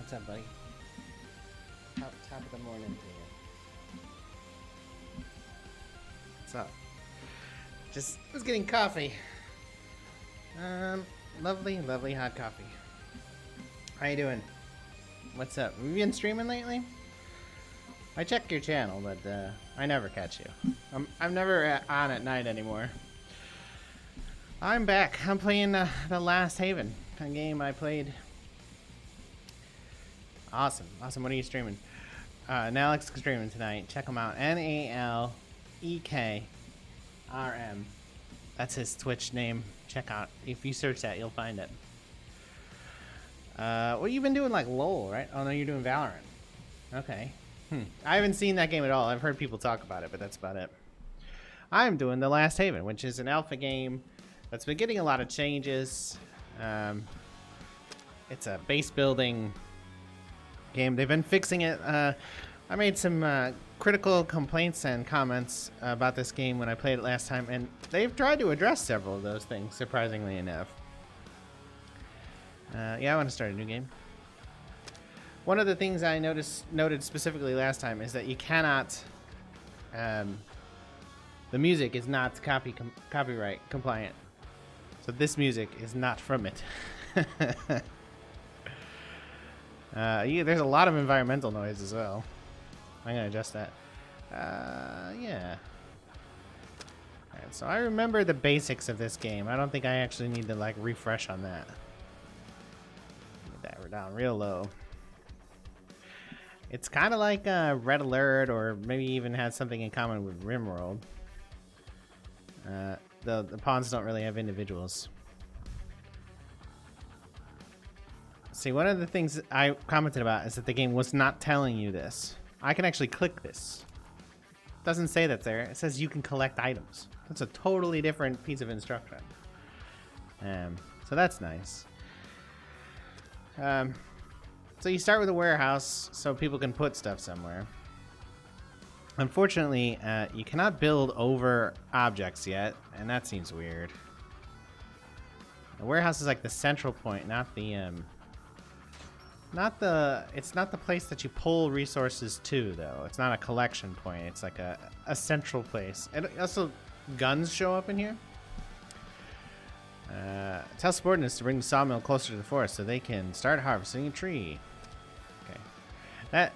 What's up, buddy? Top of the morning to you. What's up? Just was getting coffee. Lovely hot coffee. How you doing? What's up? Have you been streaming lately? I check your channel, but I never catch you. I'm never on at night anymore. I'm back. I'm playing The Last Haven, a game I played. Awesome. What are you streaming? Nalek's streaming tonight. Check him out. NALEKRM. That's his Twitch name. Check out. If you search that, you'll find it. What you been doing, like LOL, right? Oh no, you're doing Valorant. Okay. I haven't seen that game at all. I've heard people talk about it, but that's about it. I'm doing The Last Haven, which is an alpha game that's been getting a lot of changes. It's a base building game. They've been fixing it. I made some critical complaints and comments about this game when I played it last time, and they've tried to address several of those things, surprisingly enough. Yeah, I want to start a new game. One of the things I noted specifically last time is that you cannot, the music is not copyright compliant. So this music is not from it. There's a lot of environmental noise as well. I'm gonna adjust that. Yeah. Alright, so I remember the basics of this game. I don't think I actually need to like refresh on that. Get that we're down real low. It's kind of like Red Alert, or maybe even has something in common with RimWorld. The pawns don't really have individuals. See, one of the things I commented about is that the game was not telling you this. I can actually click this. It doesn't say that's there. It says you can collect items. That's a totally different piece of instruction. So that's nice. So you start with a warehouse so people can put stuff somewhere. Unfortunately, you cannot build over objects yet, and that seems weird. The warehouse is like the central point, not the it's not the place that you pull resources to, though. It's not a collection point. It's like a central place. And also, guns show up in here. Tell subordinates to bring the sawmill closer to the forest so they can start harvesting a tree. Okay.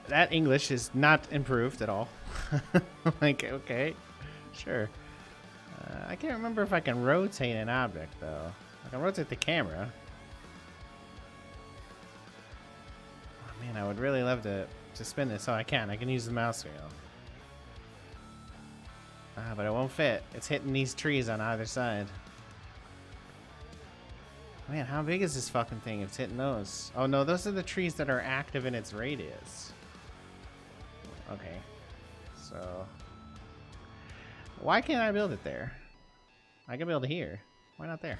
That English is not improved at all. Like, okay, sure. I can't remember if I can rotate an object, though. I can rotate the camera. Oh, man, I would really love to spin this. Oh, I can use the mouse wheel. But it won't fit. It's hitting these trees on either side. Man, how big is this fucking thing if it's hitting those? Oh no, those are the trees that are active in its radius. Okay. So why can't I build it there? I can build it here. Why not there?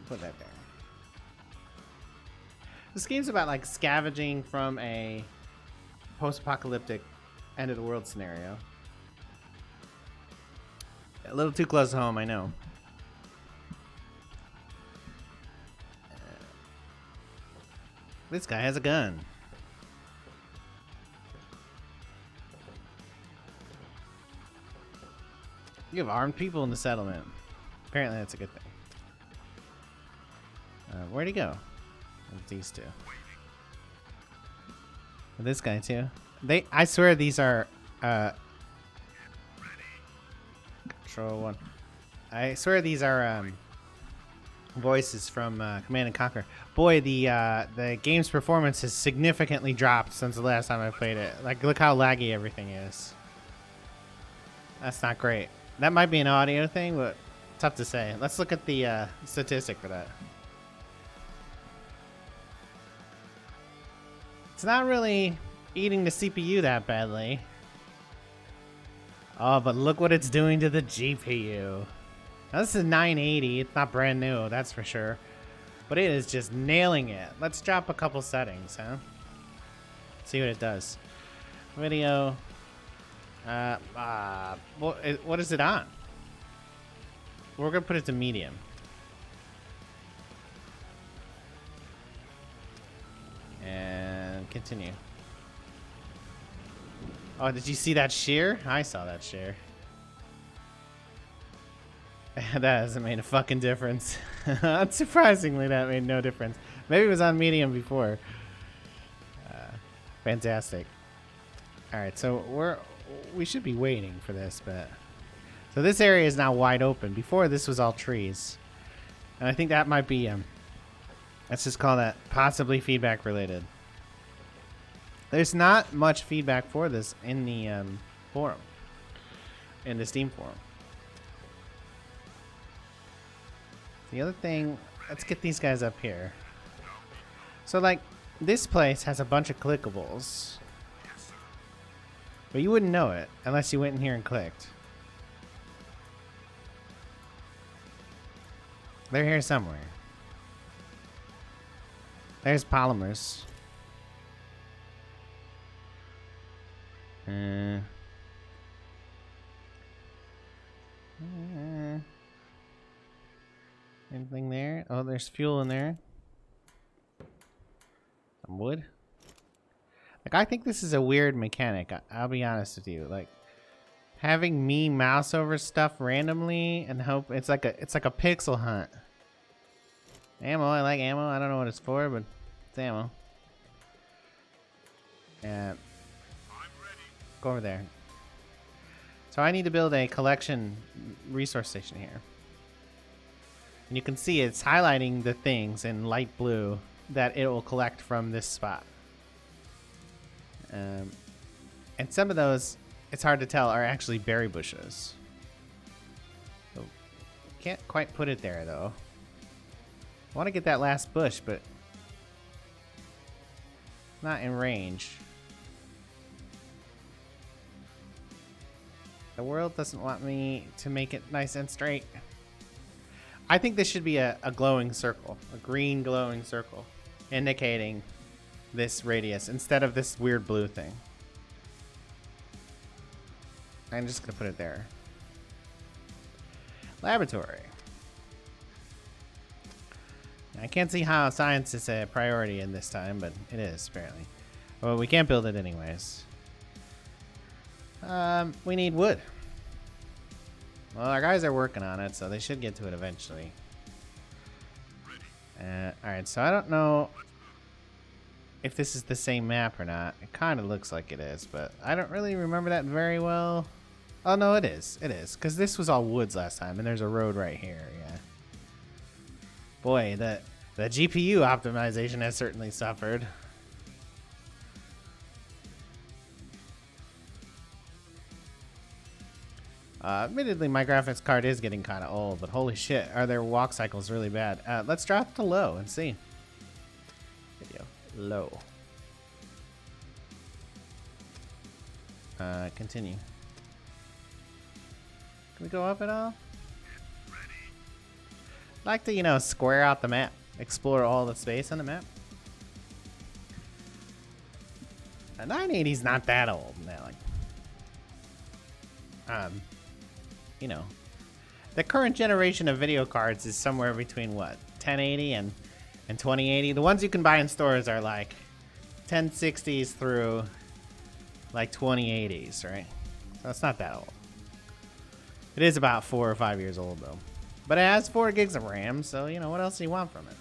Put that there. This game's about like scavenging from a post-apocalyptic end of the world scenario. A little too close to home, I know. This guy has a gun. You have armed people in the settlement. Apparently that's a good thing. Where'd he go? These two. This guy too. I swear these are Control 1. I swear these are voices from Command and Conquer. Boy, the game's performance has significantly dropped since the last time I played it. Like, look how laggy everything is. That's not great. That might be an audio thing, but tough to say. Let's look at the statistic for that. It's not really eating the CPU that badly. Oh, but look what it's doing to the GPU. Now, this is 980. It's not brand new, that's for sure. But it is just nailing it. Let's drop a couple settings, huh? See what it does. Video. What is it on? We're going to put it to medium. continue. Oh, did you see that shear? I saw that shear. That hasn't made a fucking difference. Unsurprisingly, that made no difference. Maybe it was on medium before. Fantastic. All right, so we should be waiting for this, but so this area is now wide open. Before this was all trees, and I think that might be let's just call that possibly feedback related. There's not much feedback for this in the forum, in the Steam forum. The other thing, let's get these guys up here. So like, this place has a bunch of clickables, but you wouldn't know it unless you went in here and clicked. They're here somewhere. There's polymers. Anything there? Oh, there's fuel in there. Some wood. Like, I think this is a weird mechanic. I'll be honest with you. Like, having me mouse over stuff randomly and hope it's like a pixel hunt. Ammo. I like ammo. I don't know what it's for, but it's ammo. Yeah. Go over there. So I need to build a collection resource station here. And you can see it's highlighting the things in light blue that it will collect from this spot. And some of those, it's hard to tell, are actually berry bushes. So can't quite put it there though. I want to get that last bush, but not in range. The world doesn't want me to make it nice and straight. I think this should be a glowing circle, a green glowing circle, indicating this radius instead of this weird blue thing. I'm just gonna put it there. Laboratory. I can't see how science is a priority in this time, but it is apparently. Well, we can't build it anyways. We need wood. Well, our guys are working on it, so they should get to it eventually. Alright, so I don't know if this is the same map or not. It kind of looks like it is, but I don't really remember that very well. Oh, no, it is. It is, because this was all woods last time, and there's a road right here, yeah. Boy, the GPU optimization has certainly suffered. Admittedly, my graphics card is getting kind of old, but holy shit, are their walk cycles really bad. Let's drop to low and see. Video. Low. Continue. Can we go up at all? I'd like to, you know, square out the map. Explore all the space on the map. A 980 is not that old now. Like, you know, the current generation of video cards is somewhere between what, 1080 and 2080. The ones you can buy in stores are like 1060s through like 2080s, right? So it's not that old. It is about 4 or 5 years old though, but it has 4 gigs of RAM. So you know, what else do you want from it?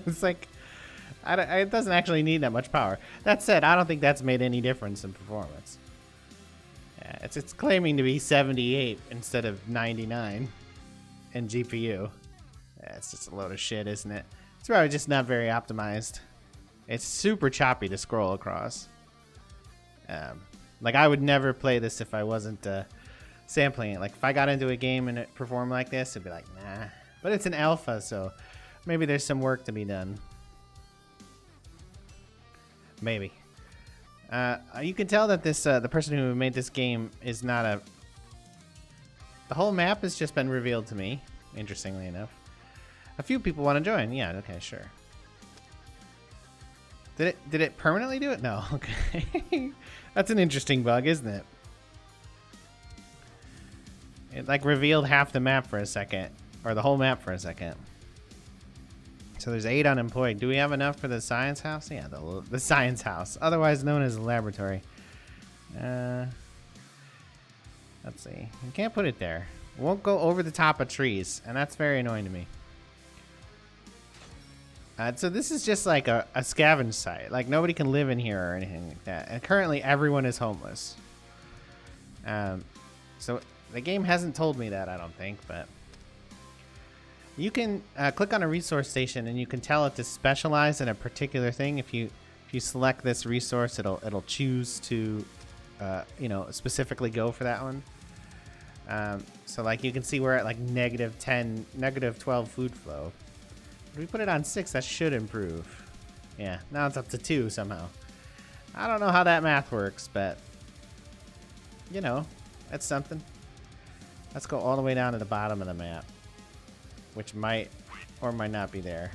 It's like, it doesn't actually need that much power. That said, I don't think that's made any difference in performance. Yeah, it's claiming to be 78 instead of 99 in GPU. Yeah, it's just a load of shit, isn't it? It's probably just not very optimized. It's super choppy to scroll across. Like, I would never play this if I wasn't sampling it. Like, if I got into a game and it performed like this, it'd be like, nah. But it's an alpha, so maybe there's some work to be done. Maybe. You can tell that this the person who made this game is not a... The whole map has just been revealed to me, interestingly enough. A few people want to join. Yeah, okay, sure. Did it permanently do it? No. Okay. That's an interesting bug, isn't it? It like revealed half the map for a second, or the whole map for a second. So there's 8 unemployed. Do we have enough for the science house? Yeah, the science house, otherwise known as the laboratory. Let's see. We can't put it there. It won't go over the top of trees, and that's very annoying to me. So this is just like a scavenge site. Like, nobody can live in here or anything like that. And currently, everyone is homeless. So the game hasn't told me that, I don't think, but... You can click on a resource station, and you can tell it to specialize in a particular thing. If you select this resource, it'll choose to, you know, specifically go for that one. So like you can see we're at like -10, -12 food flow. If we put it on 6, that should improve. Yeah, now it's up to 2 somehow. I don't know how that math works, but you know, that's something. Let's go all the way down to the bottom of the map, which might or might not be there.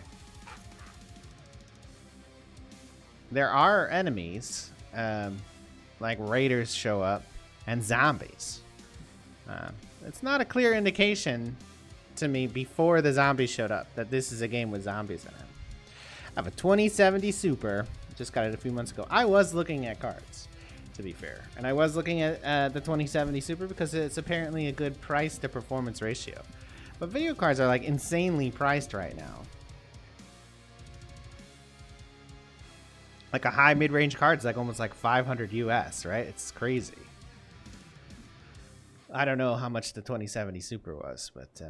There are enemies, like raiders show up, and zombies. It's not a clear indication to me before the zombies showed up that this is a game with zombies in it. I have a 2070 Super, just got it a few months ago. I was looking at cards, to be fair, and I was looking at the 2070 Super because it's apparently a good price to performance ratio. But video cards are like insanely priced right now. Like a high mid-range card is like almost like 500 US, right? It's crazy. I don't know how much the 2070 Super was, but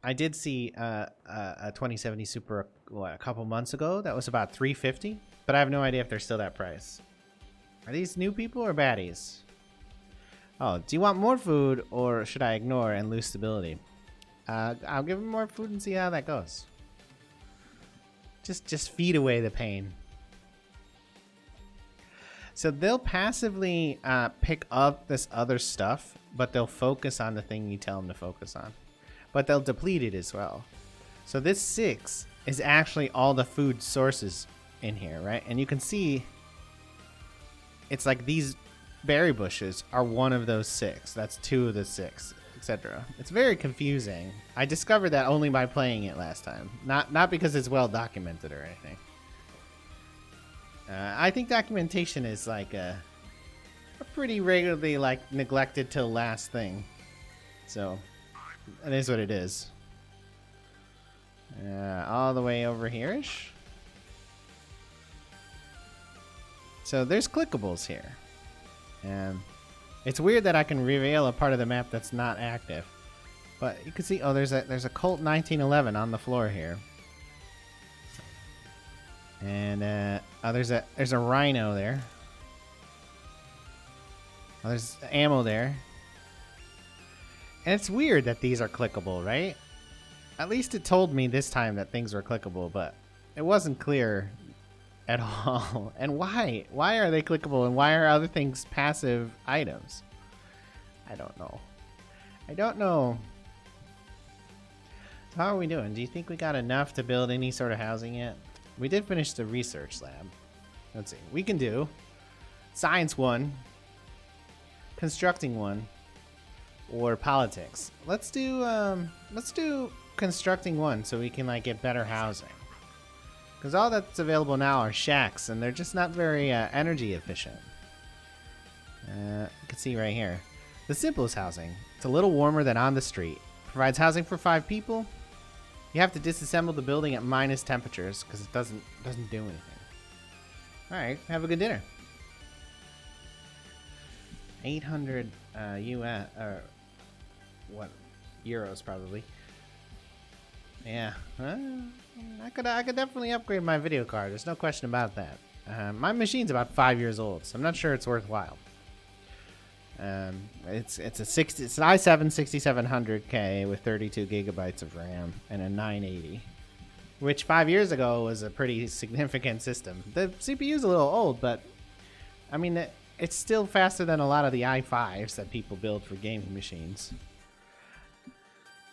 I did see a 2070 Super a couple months ago that was about 350, but I have no idea if they're still that price. Are these new people or baddies? Oh, do you want more food, or should I ignore and lose stability? I'll give them more food and see how that goes. Just feed away the pain. So they'll passively pick up this other stuff, but they'll focus on the thing you tell them to focus on. But they'll deplete it as well. So this 6 is actually all the food sources in here, right? And you can see it's like these berry bushes are one of those 6. That's 2 of the 6, etc. It's very confusing. I discovered that only by playing it last time. Not because it's well documented or anything. I think documentation is like a pretty regularly like neglected till last thing. So it is what it is. All the way over here-ish. So there's clickables here. It's weird that I can reveal a part of the map that's not active. But you can see, oh, there's a Colt 1911 on the floor here. And oh, there's a rhino there. Oh, there's ammo there. And it's weird that these are clickable, right? At least it told me this time that things were clickable, but it wasn't clear at all. And why? Why are they clickable, and why are other things passive items? I don't know. I don't know. So how are we doing? Do you think we got enough to build any sort of housing yet? We did finish the research lab. Let's see. We can do science 1, constructing 1, or politics. Let's do constructing 1 so we can like get better housing. Because all that's available now are shacks, and they're just not very energy efficient. You can see right here. The simplest housing. It's a little warmer than on the street. Provides housing for 5 people. You have to disassemble the building at minus temperatures because it doesn't do anything. Alright, have a good dinner. 800 US, or what, euros probably. Yeah, I could definitely upgrade my video card. There's no question about that. My machine's about 5 years old, so I'm not sure it's worthwhile. It's an i7 6700K with 32 gigabytes of RAM and a 980, which 5 years ago was a pretty significant system. The CPU's a little old, but I mean it's still faster than a lot of the i5s that people build for gaming machines.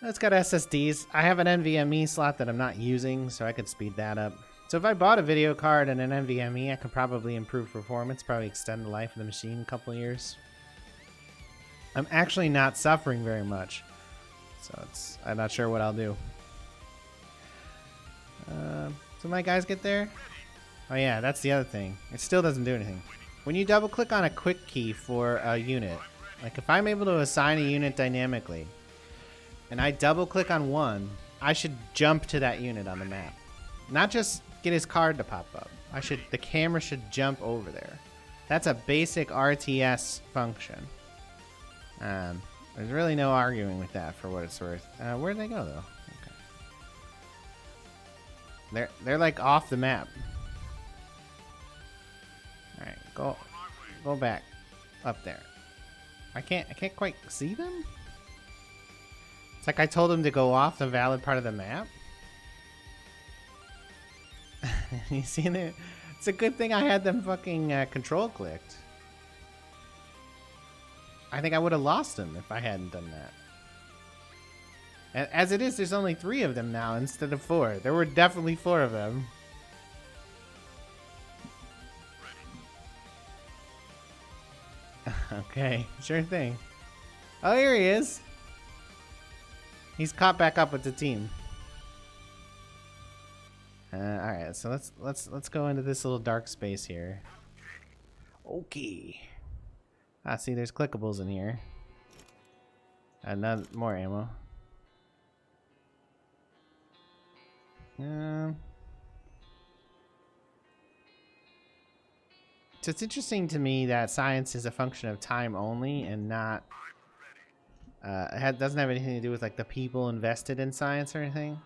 It's got SSDs. I have an NVMe slot that I'm not using, so I could speed that up. So if I bought a video card and an NVMe, I could probably improve performance, probably extend the life of the machine a couple of years. I'm actually not suffering very much, so I'm not sure what I'll do. So my guys get there? Oh yeah, that's the other thing. It still doesn't do anything. When you double click on a quick key for a unit, like if I'm able to assign a unit dynamically, and I double click on one, I should jump to that unit on the map. Not just get his card to pop up. The camera should jump over there. That's a basic RTS function. There's really no arguing with that for what it's worth. Where'd they go though? Okay. They're like off the map. Alright, go back. Up there. I can't quite see them? It's like I told them to go off the valid part of the map. You see it? It's a good thing I had them fucking control clicked. I think I would have lost them if I hadn't done that. As it is, there's only 3 of them now instead of 4. There were definitely 4 of them. Okay, sure thing. Oh, here he is. He's caught back up with the team. All right, so let's go into this little dark space here. Okay. Ah, see, there's clickables in here. And more ammo. So it's interesting to me that science is a function of time only and not. It doesn't have anything to do with like the people invested in science or anything.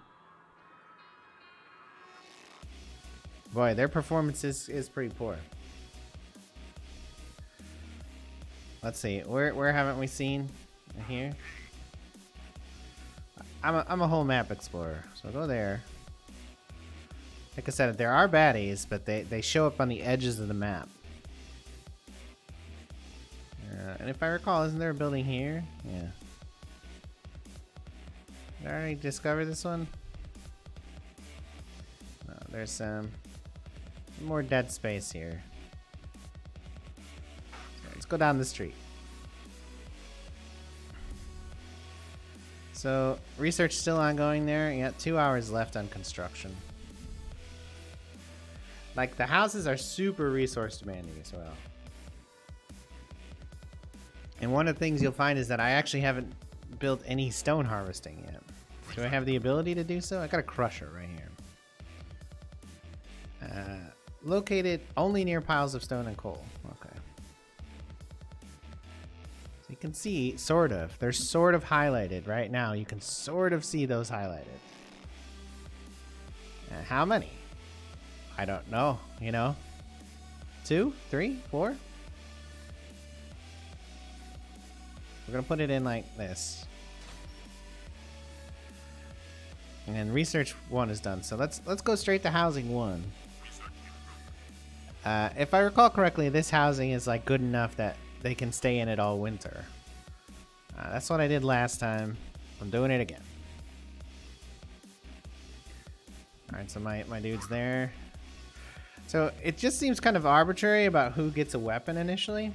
Boy, their performance is pretty poor. Let's see, where haven't we seen? Here. I'm a whole map explorer, so go there. Like I said, there are baddies, but they show up on the edges of the map. And if I recall, isn't there a building here? Yeah. Did I already discover this one? No, there's some more dead space here. So let's go down the street. So, research still ongoing there. You got 2 hours left on construction. Like, the houses are super resource demanding as well. And one of the things you'll find is that I actually haven't built any stone harvesting yet. Do I have the ability to do so? I got a crusher right here. Located only near piles of stone and coal. Okay. So you can see, sort of. They're sort of highlighted right now. You can sort of see those highlighted. How many? I don't know, you know? 2, 3, 4? We're gonna put it in like this. And then research 1 is done. So let's go straight to housing 1. If I recall correctly, this housing is like good enough that they can stay in it all winter. That's what I did last time. I'm doing it again. Alright, so my dude's there. So it just seems kind of arbitrary about who gets a weapon initially.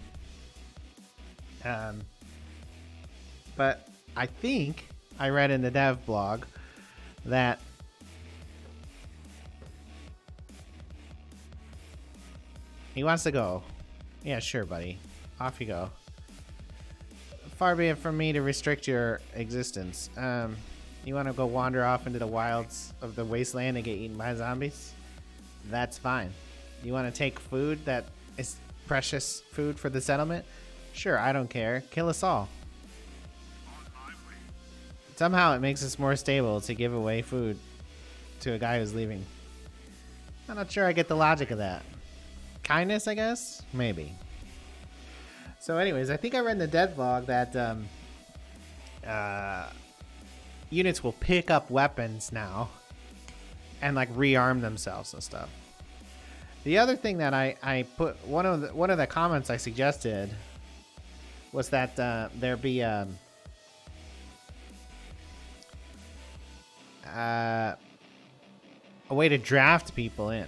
But I think I read in the dev blog that he wants to go. Yeah, sure, buddy. Off you go. Far be it from me to restrict your existence. You want to go wander off into the wilds of the wasteland and get eaten by zombies? That's fine. You want to take food that is precious food for the settlement? Sure, I don't care. Kill us all. Somehow it makes us more stable to give away food to a guy who's leaving. I'm not sure I get the logic of that. Kindness, I guess? Maybe. So anyways, I think I read in the dev log that units will pick up weapons now and like rearm themselves and stuff. The other thing that I put, one of the comments I suggested was that there be a way to draft people in,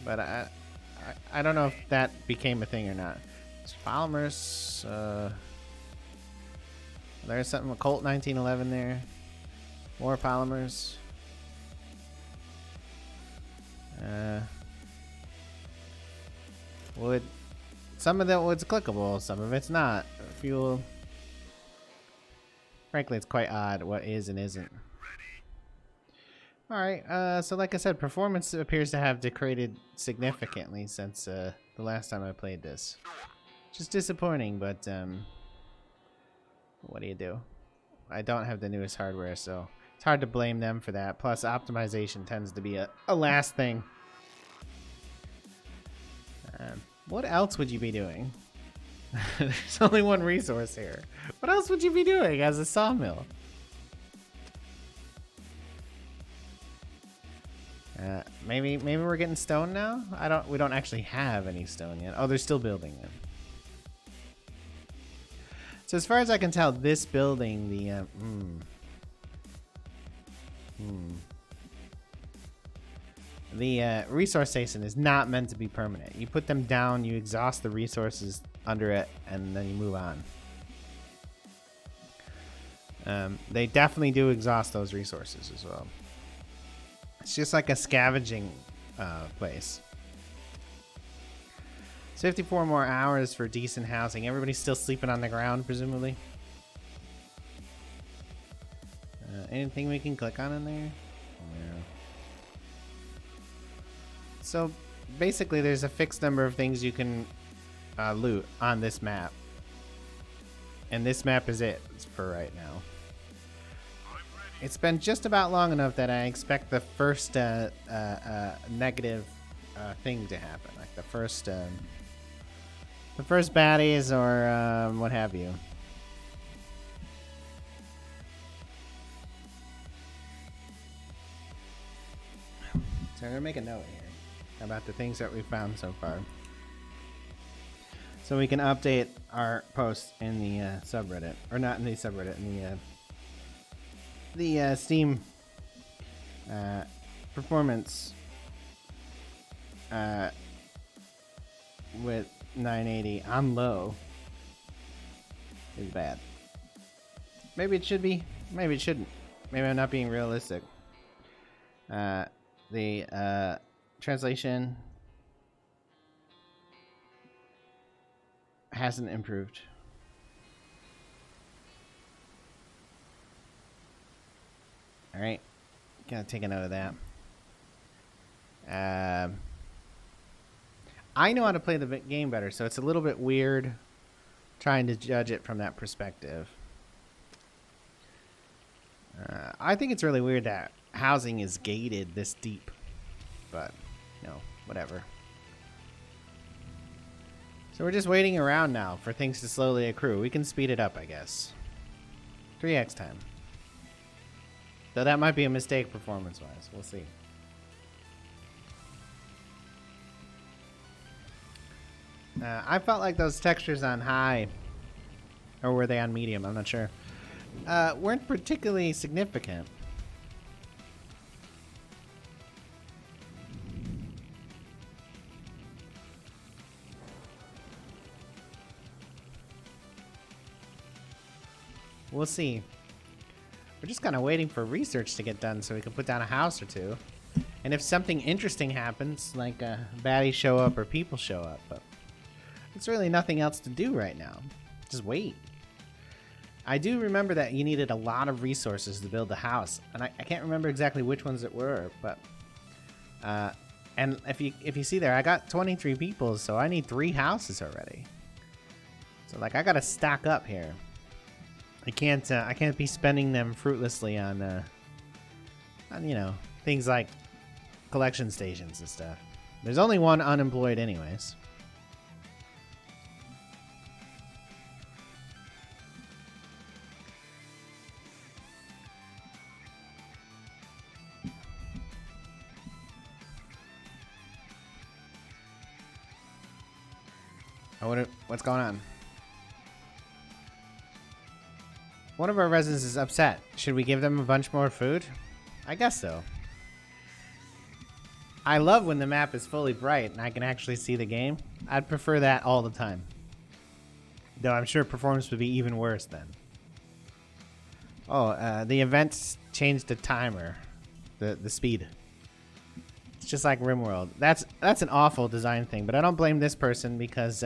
but I don't know if that became a thing or not. It's polymers. There's something with Colt 1911 there. More polymers. Wood. Some of that wood's clickable, some of it's not. Fuel. Frankly, it's quite odd what is and isn't. Alright, so like I said, performance appears to have degraded significantly since the last time I played this. Which is disappointing, but what do you do? I don't have the newest hardware, so it's hard to blame them for that. Plus, optimization tends to be a last thing. What else would you be doing? There's only one resource here. What else would you be doing as a sawmill? Maybe we're getting stone now? We don't actually have any stone yet. Oh, they're still building it. So as far as I can tell, this building, the resource station is not meant to be permanent. You put them down, you exhaust the resources under it, and then you move on. They definitely do exhaust those resources as well. It's just like a scavenging place. 54 more hours for decent housing. Everybody's still sleeping on the ground, presumably. Anything we can click on in there? Yeah. So basically there's a fixed number of things you can loot on this map. And this map is it for right now. It's been just about long enough that I expect the first negative thing to happen. Like the first baddies or what have you. So I'm gonna make a note here about the things that we found so far, so we can update our posts in the subreddit, or not in the subreddit, in the Steam performance with 980 on low is bad. Maybe it should be, maybe it shouldn't. Maybe I'm not being realistic. The translation hasn't improved. All right, gotta take a note of that. I know how to play the game better, so it's a little bit weird trying to judge it from that perspective. I think it's really weird that housing is gated this deep, but you know, whatever. So we're just waiting around now for things to slowly accrue. We can speed it up, I guess. 3x time. Though that might be a mistake performance-wise. We'll see. I felt like those textures on high, or were they on medium? I'm not sure. Weren't particularly significant. We'll see. We're just kind of waiting for research to get done so we can put down a house or two. And if something interesting happens, like baddies show up or people show up, but it's really nothing else to do right now. Just wait. I do remember that you needed a lot of resources to build the house, and I can't remember exactly which ones it were, but and if you see there, I got 23 people, so I need 3 houses already. So like I gotta stack up here. I can't be spending them fruitlessly on you know, things like collection stations and stuff. There's only one unemployed anyways. Oh, what's going on? One of our residents is upset. Should we give them a bunch more food? I guess so. I love when the map is fully bright and I can actually see the game. I'd prefer that all the time. Though I'm sure performance would be even worse then. Oh, the events changed the timer. The speed. just like RimWorld. That's an awful design thing, but I don't blame this person because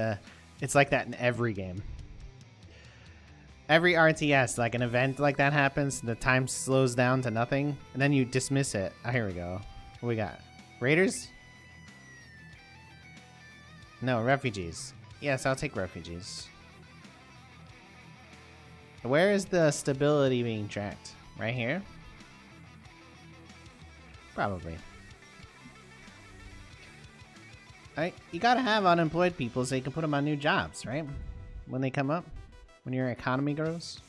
it's like that in every game. Every RTS, like an event like that happens, the time slows down to nothing, and then you dismiss it. Oh, here we go. What we got? Raiders? No, refugees. Yes, I'll take refugees. Where is the stability being tracked? Right here? Probably. You gotta have unemployed people so you can put them on new jobs, right? When they come up. When your economy grows.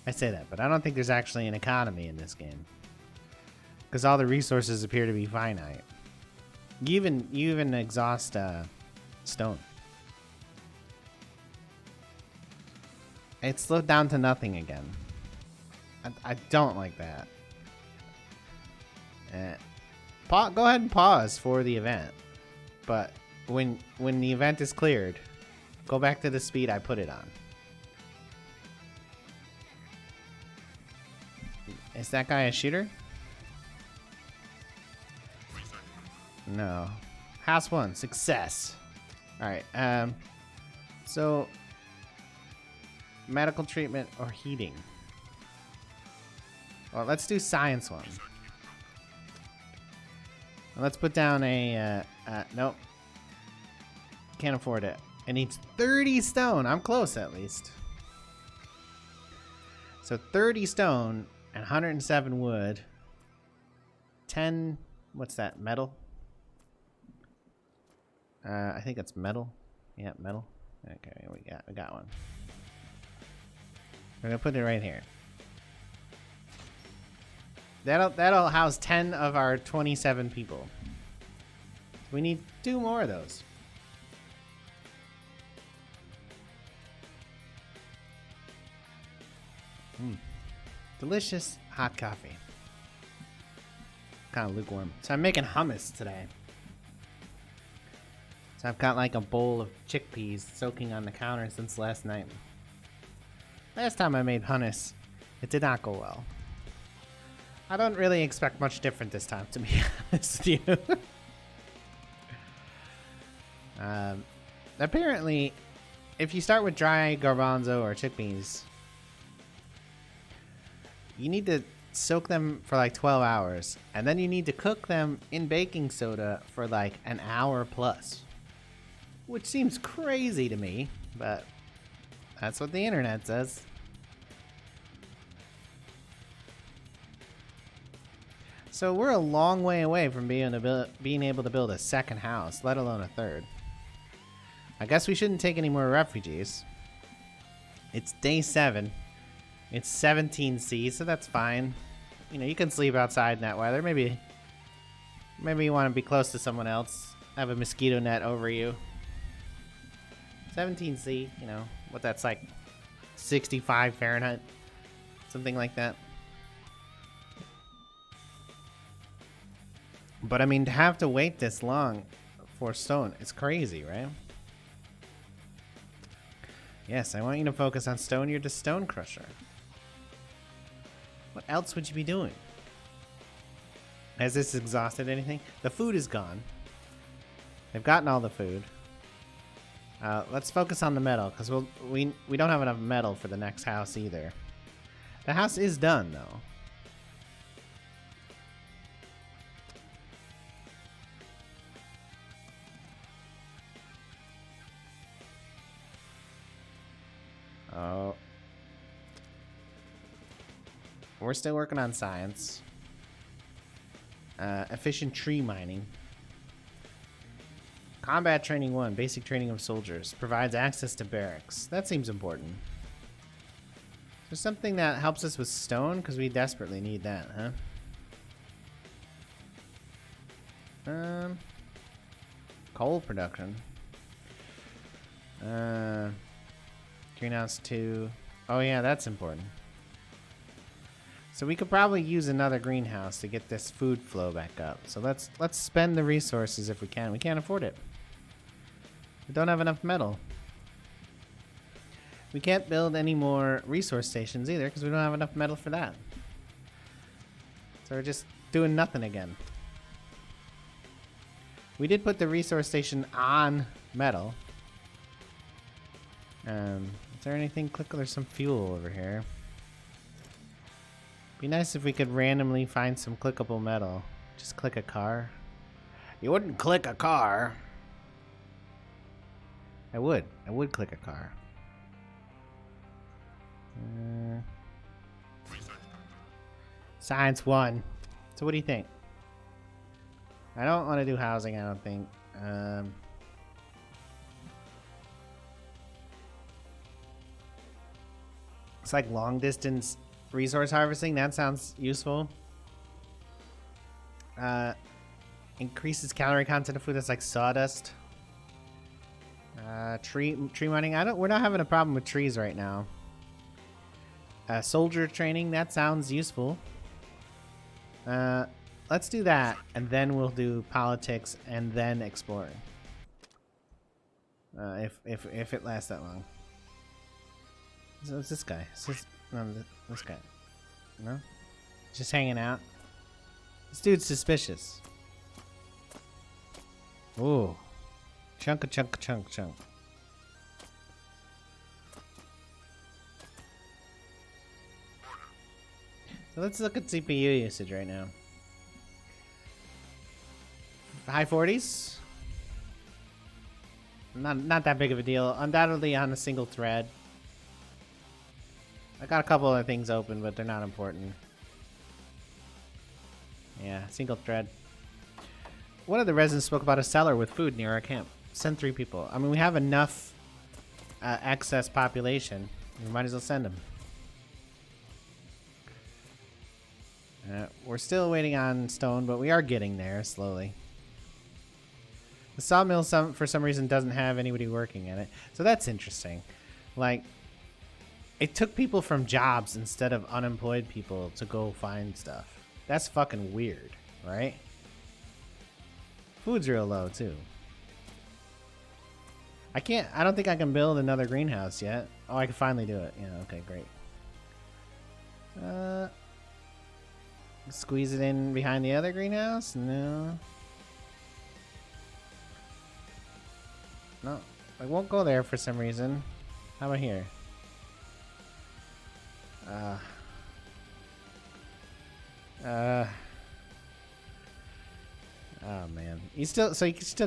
I say that, but I don't think there's actually an economy in this game. Because all the resources appear to be finite. You even exhaust stone. It's slowed down to nothing again. I don't like that. Go ahead and pause for the event. But when the event is cleared, go back to the speed I put it on. Is that guy a shooter? No. House 1, success. Alright, so medical treatment or heating? Well, let's do science 1. Let's put down a, nope. Can't afford it. It needs 30 stone. I'm close at least. So 30 stone and 107 wood. 10, what's that, metal? I think that's metal. Yeah, metal. Okay, we got one. We're gonna put it right here. That'll house 10 of our 27 people. We need 2 more of those. Delicious hot coffee. Kind of lukewarm. So I'm making hummus today. So I've got like a bowl of chickpeas soaking on the counter since last night. Last time I made hummus, it did not go well. I don't really expect much different this time, to be honest with you. Apparently, if you start with dry garbanzo or chickpeas, you need to soak them for like 12 hours, and then you need to cook them in baking soda for like an hour plus. Which seems crazy to me, but that's what the internet says. So we're a long way away from being able to build a second house, let alone a third. I guess we shouldn't take any more refugees. It's day 7. It's 17C, so that's fine. You know, you can sleep outside in that weather. Maybe you want to be close to someone else. Have a mosquito net over you. 17C, you know, what that's like 65 Fahrenheit. Something like that. But I mean, to have to wait this long for stone, it's crazy, right? Yes, I want you to focus on stone. You're the stone crusher. What else would you be doing? Has this exhausted anything? The food is gone. They've gotten all the food. Let's focus on the metal, because we don't have enough metal for the next house either. The house is done, though. Oh. We're still working on science. Efficient tree mining. Combat training 1, basic training of soldiers. Provides access to barracks. That seems important. There's something that helps us with stone, because we desperately need that, huh? Coal production. Greenhouse 2. Oh yeah, that's important. So we could probably use another greenhouse to get this food flow back up. So let's spend the resources if we can. We can't afford it. We don't have enough metal. We can't build any more resource stations either because we don't have enough metal for that. So we're just doing nothing again. We did put the resource station on metal. Is there anything click? There's some fuel over here. Be nice if we could randomly find some clickable metal. Just click a car. You wouldn't click a car. I would. I would click a car. Science 1. So what do you think? I don't want to do housing, I don't think. It's like long distance resource harvesting. That sounds useful. Increases calorie content of food. That's like sawdust. Tree mining. We're not having a problem with trees right now. Soldier training. That sounds useful. Let's do that, and then we'll do politics, and then exploring. If it lasts that long. So it's this guy. No, this guy. No? Just hanging out. This dude's suspicious. Ooh. Chunk. So let's look at CPU usage right now. High 40s. Not that big of a deal. Undoubtedly on a single thread. I got a couple other things open, but they're not important. Yeah, single thread. One of the residents spoke about a cellar with food near our camp. Send 3 people. I mean, we have enough excess population. We might as well send them. We're still waiting on stone, but we are getting there slowly. The sawmill, for some reason, doesn't have anybody working in it. So that's interesting. Like, it took people from jobs instead of unemployed people to go find stuff. That's fucking weird, right? Food's real low, too. I don't think I can build another greenhouse yet. Oh, I can finally do it. Yeah, okay, great. Squeeze it in behind the other greenhouse? No. No, I won't go there for some reason. How about here? Oh man, you still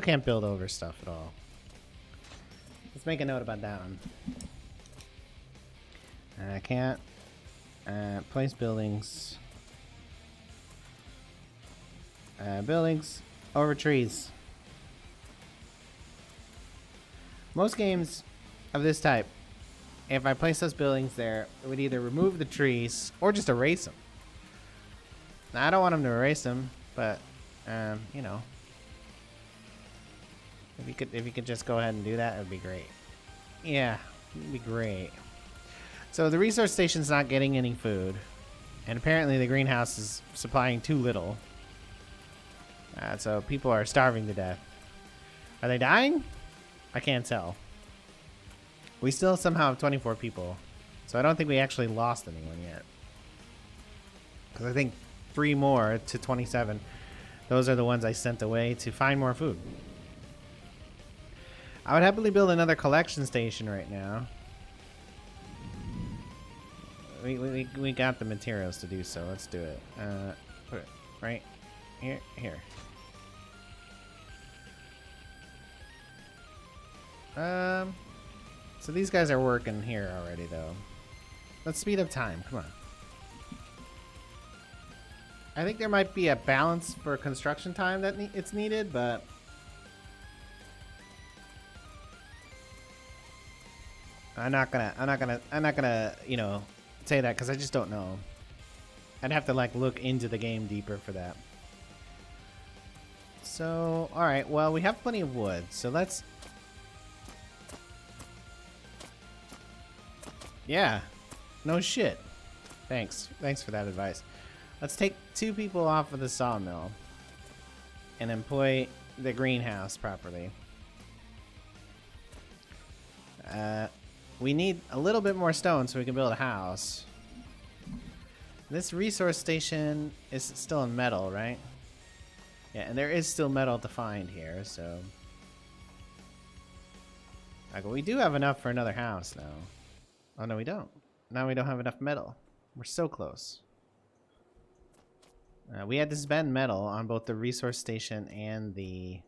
can't build over stuff at all. Let's make a note about that one. I can't place buildings. Buildings over trees. Most games of this type, if I place those buildings there, it would either remove the trees or just erase them. Now, I don't want them to erase them, but you know, if you could just go ahead and do that, it would be great. Yeah, it'd be great. So the resource station's not getting any food, and apparently the greenhouse is supplying too little. So people are starving to death. Are they dying? I can't tell. We still somehow have 24 people, so I don't think we actually lost anyone yet. Because I think 3 more to 27. Those are the ones I sent away to find more food. I would happily build another collection station right now. We got the materials to do so. Let's do it. Put it right here. So these guys are working here already, though. Let's speed up time. Come on. I think there might be a balance for construction time that it's needed, but I'm not gonna, you know, say that because I just don't know. I'd have to like look into the game deeper for that. So, all right. Well, we have plenty of wood, so let's. Yeah, no shit. Thanks for that advice. Let's take 2 people off of the sawmill and employ the greenhouse properly. We need a little bit more stone so we can build a house. This resource station is still in metal, right? Yeah, and there is still metal to find here, so... Like, we do have enough for another house now. Oh, no, we don't. Now we don't have enough metal. We're so close. We had to spend metal on both the resource station and the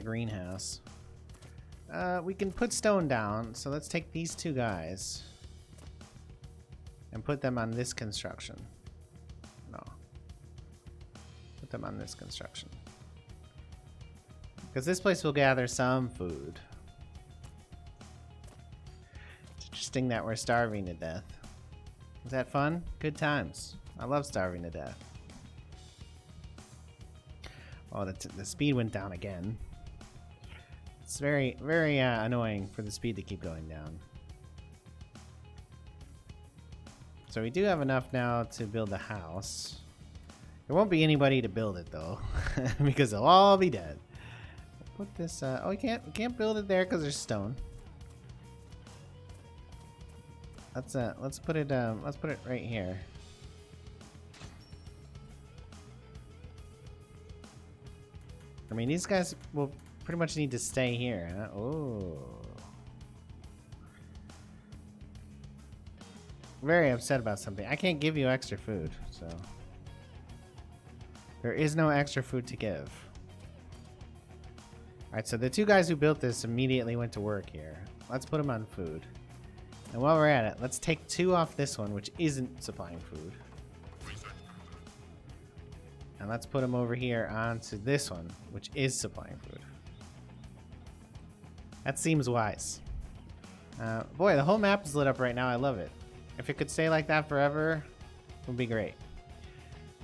greenhouse. We can put stone down, so let's take these two guys and put them on this construction. No. Put them on this construction. Because this place will gather some food. It's interesting that we're starving to death. Is that fun? Good times. I love starving to death. Oh, the speed went down again. It's very, very annoying for the speed to keep going down. So we do have enough now to build a house. There won't be anybody to build it though, because they'll all be dead. Put this. Oh, we can't build it there because there's stone. Let's put it right here. I mean, these guys will pretty much need to stay here, huh? Oh. Very upset about something. I can't give you extra food, so. There is no extra food to give. Alright, so the two guys who built this immediately went to work here. Let's put them on food. And while we're at it, let's take 2 off this one, which isn't supplying food. And let's put them over here onto this one, which is supplying food. That seems wise. Boy, the whole map is lit up right now. I love it. If it could stay like that forever, it would be great.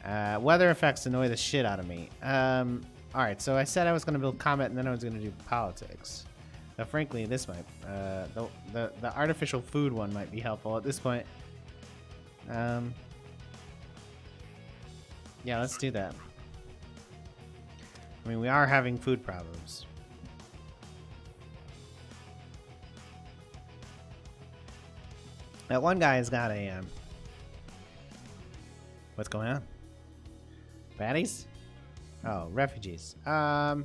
Weather effects annoy the shit out of me. Alright, so I said I was going to build Comet and then I was going to do politics. Now, frankly, this might... the artificial food one might be helpful at this point. Yeah, let's do that. I mean, we are having food problems. That one guy has got a... What's going on? Baddies? Oh, refugees. I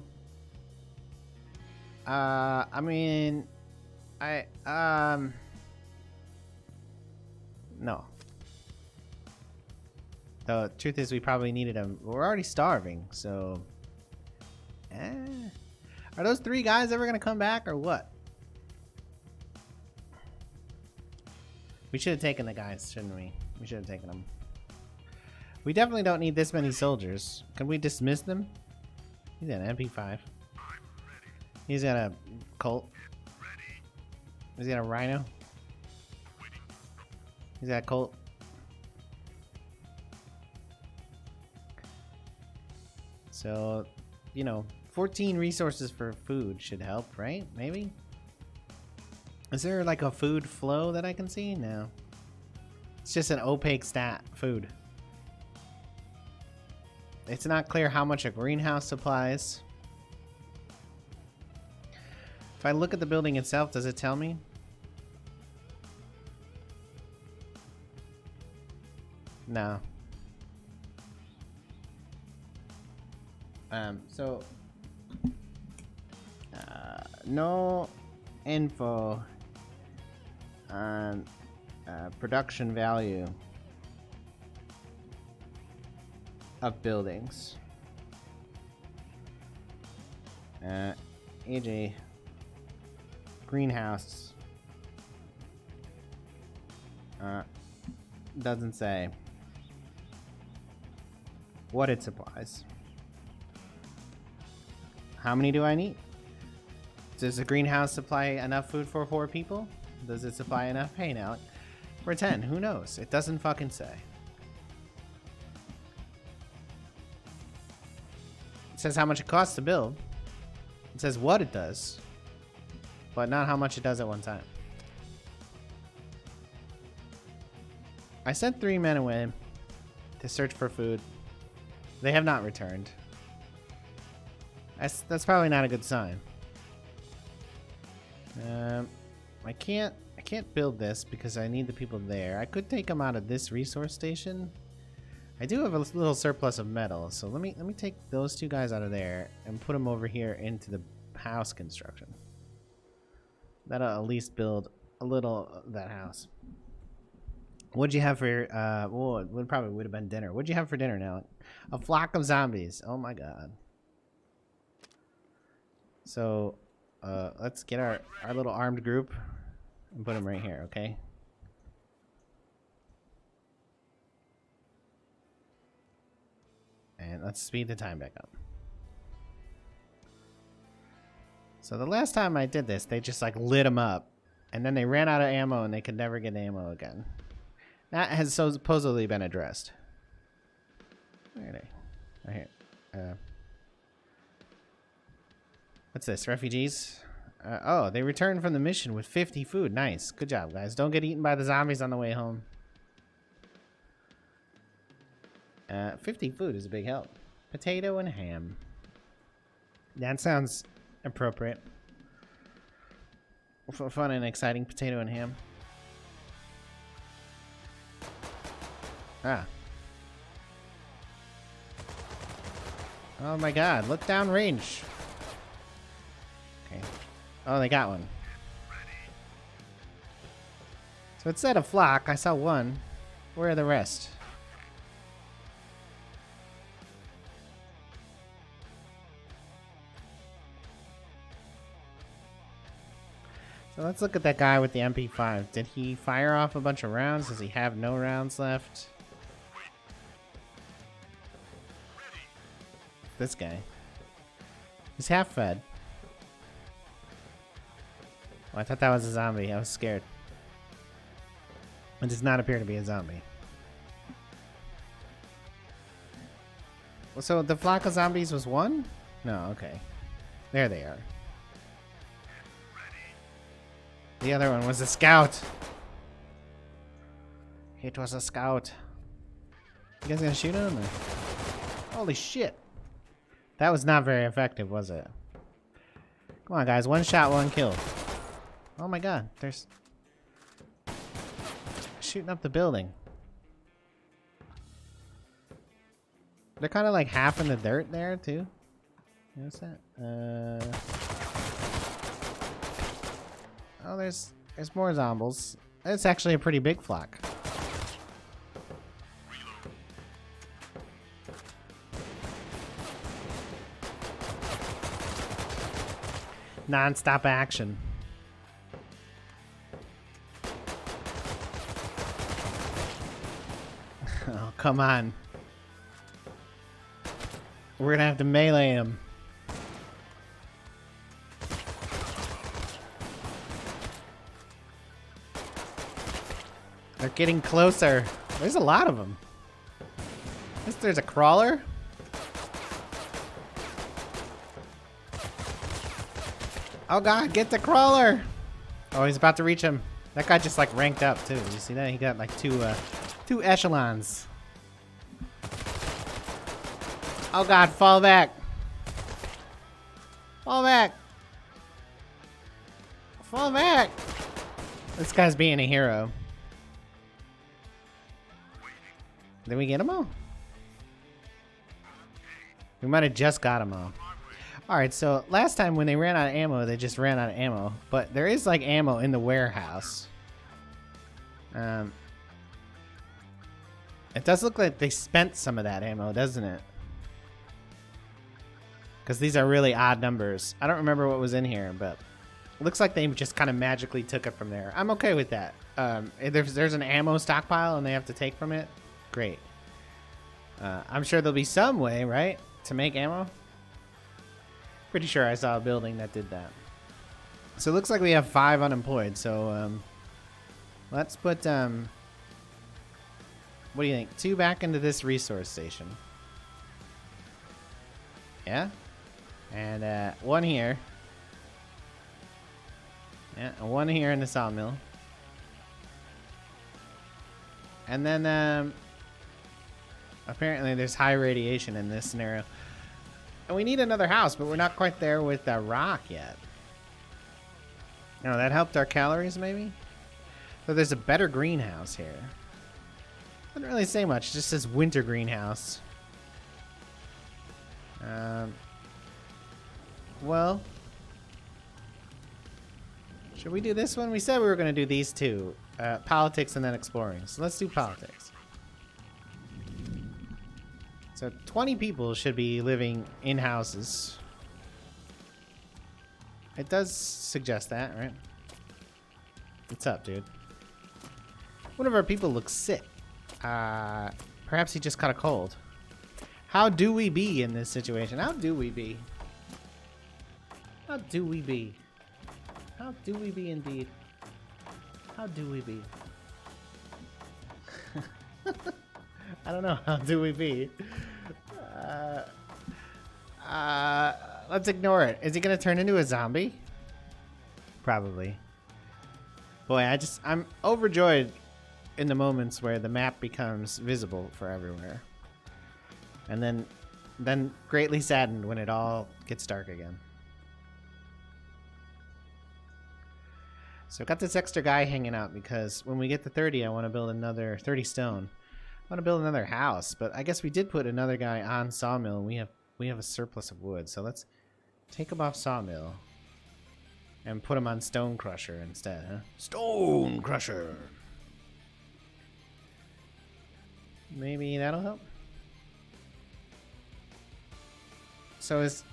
mean... No. The truth is we probably needed them. We're already starving, so... Are those 3 guys ever gonna come back, or what? We should have taken the guys, shouldn't we? We should have taken them. We definitely don't need this many soldiers. Can we dismiss them? He's got an MP5. He's got a Colt. He's got a Rhino. He's got a Colt. So, you know, 14 resources for food should help, right? Maybe? Is there like a food flow that I can see? No. It's just an opaque stat. Food. It's not clear how much a greenhouse supplies. If I look at the building itself, does it tell me? No. No info on production value of buildings. AJ greenhouse doesn't say what it supplies. How many do I need? Does the greenhouse supply enough food for 4 people? Does it supply enough? Hey now, for 10, who knows? It doesn't fucking say. It says how much it costs to build. It says what it does, but not how much it does at one time. I sent 3 men away to search for food. They have not returned. That's probably not a good sign. I can't build this because I need the people there. I could take them out of this resource station, I do have a little surplus of metal, so let me take those two guys out of there and put them over here into the house construction. That'll at least build a little of that house. What'd you have for well, it probably would have been dinner. What'd you have for dinner now? A flock of zombies. Oh my god. So let's get our little armed group and put them right here, okay? And let's speed the time back up. So the last time I did this, they just like lit them up. And then they ran out of ammo and they could never get ammo again. That has supposedly been addressed. Where are they? Right here. What's this? Refugees? Oh, they returned from the mission with 50 food. Nice. Good job, guys. Don't get eaten by the zombies on the way home. 50 food is a big help. Potato and ham. That sounds appropriate. Fun and exciting potato and ham. Ah. Oh my god, look down range. Okay. Oh, they got one. So it said a flock. I saw one. Where are the rest? So let's look at that guy with the MP5. Did he fire off a bunch of rounds? Does he have no rounds left? This guy. He's half fed. Oh, I thought that was a zombie. I was scared. It does not appear to be a zombie. So the flock of zombies was one? No, okay. There they are. The other one was a scout. It was a scout. You guys gonna shoot him? Or? Holy shit. That was not very effective, was it? Come on, guys. One shot, one kill. Oh my god. There's... shooting up the building. They're kind of like half in the dirt there, too. What's that? Oh, there's more zombies. It's actually a pretty big flock. Non-stop action. Oh, come on. We're gonna have to melee him. They're getting closer. There's a lot of them. There's a crawler. Oh god, get the crawler! Oh, he's about to reach him. That guy just like ranked up too. Did you see that? He got like two echelons. Oh god, fall back. Fall back. Fall back. This guy's being a hero. Did we get them all? We might have just got them all. Alright, so last time when they ran out of ammo, they just ran out of ammo. But there is like ammo in the warehouse. It does look like they spent some of that ammo, doesn't it? Because these are really odd numbers. I don't remember what was in here, but it looks like they just kind of magically took it from there. I'm okay with that. If there's an ammo stockpile and they have to take from it, great. I'm sure there'll be some way, right, to make ammo. Pretty sure I saw a building that did that. So it looks like we have 5 unemployed. So let's put what do you think? 2 back into this resource station. Yeah, and 1 here. Yeah, and 1 here in the sawmill. And then apparently there's high radiation in this scenario. And we need another house, but we're not quite there with rock yet. No, that helped our calories maybe? So there's a better greenhouse here. Doesn't really say much. It just says winter greenhouse. Well, should we do this one? We said we were going to do these two. Politics and then exploring. So let's do politics. So 20 people should be living in houses. It does suggest that, right? What's up, dude? One of our people looks sick. Perhaps he just caught a cold. How do we be in this situation? How do we be? How do we be? How do we be indeed? How do we be? I don't know. How do we be? Let's ignore it. Is he gonna turn into a zombie? Probably. Boy, I'm overjoyed in the moments where the map becomes visible for everywhere. And then greatly saddened when it all gets dark again. So I got this extra guy hanging out because when we get to 30, I want to build another 30 stone. I want to build another house, but I guess we did put another guy on sawmill. And we have a surplus of wood, so let's take him off sawmill and put him on stone crusher instead, huh? Stone crusher. Maybe that'll help. So is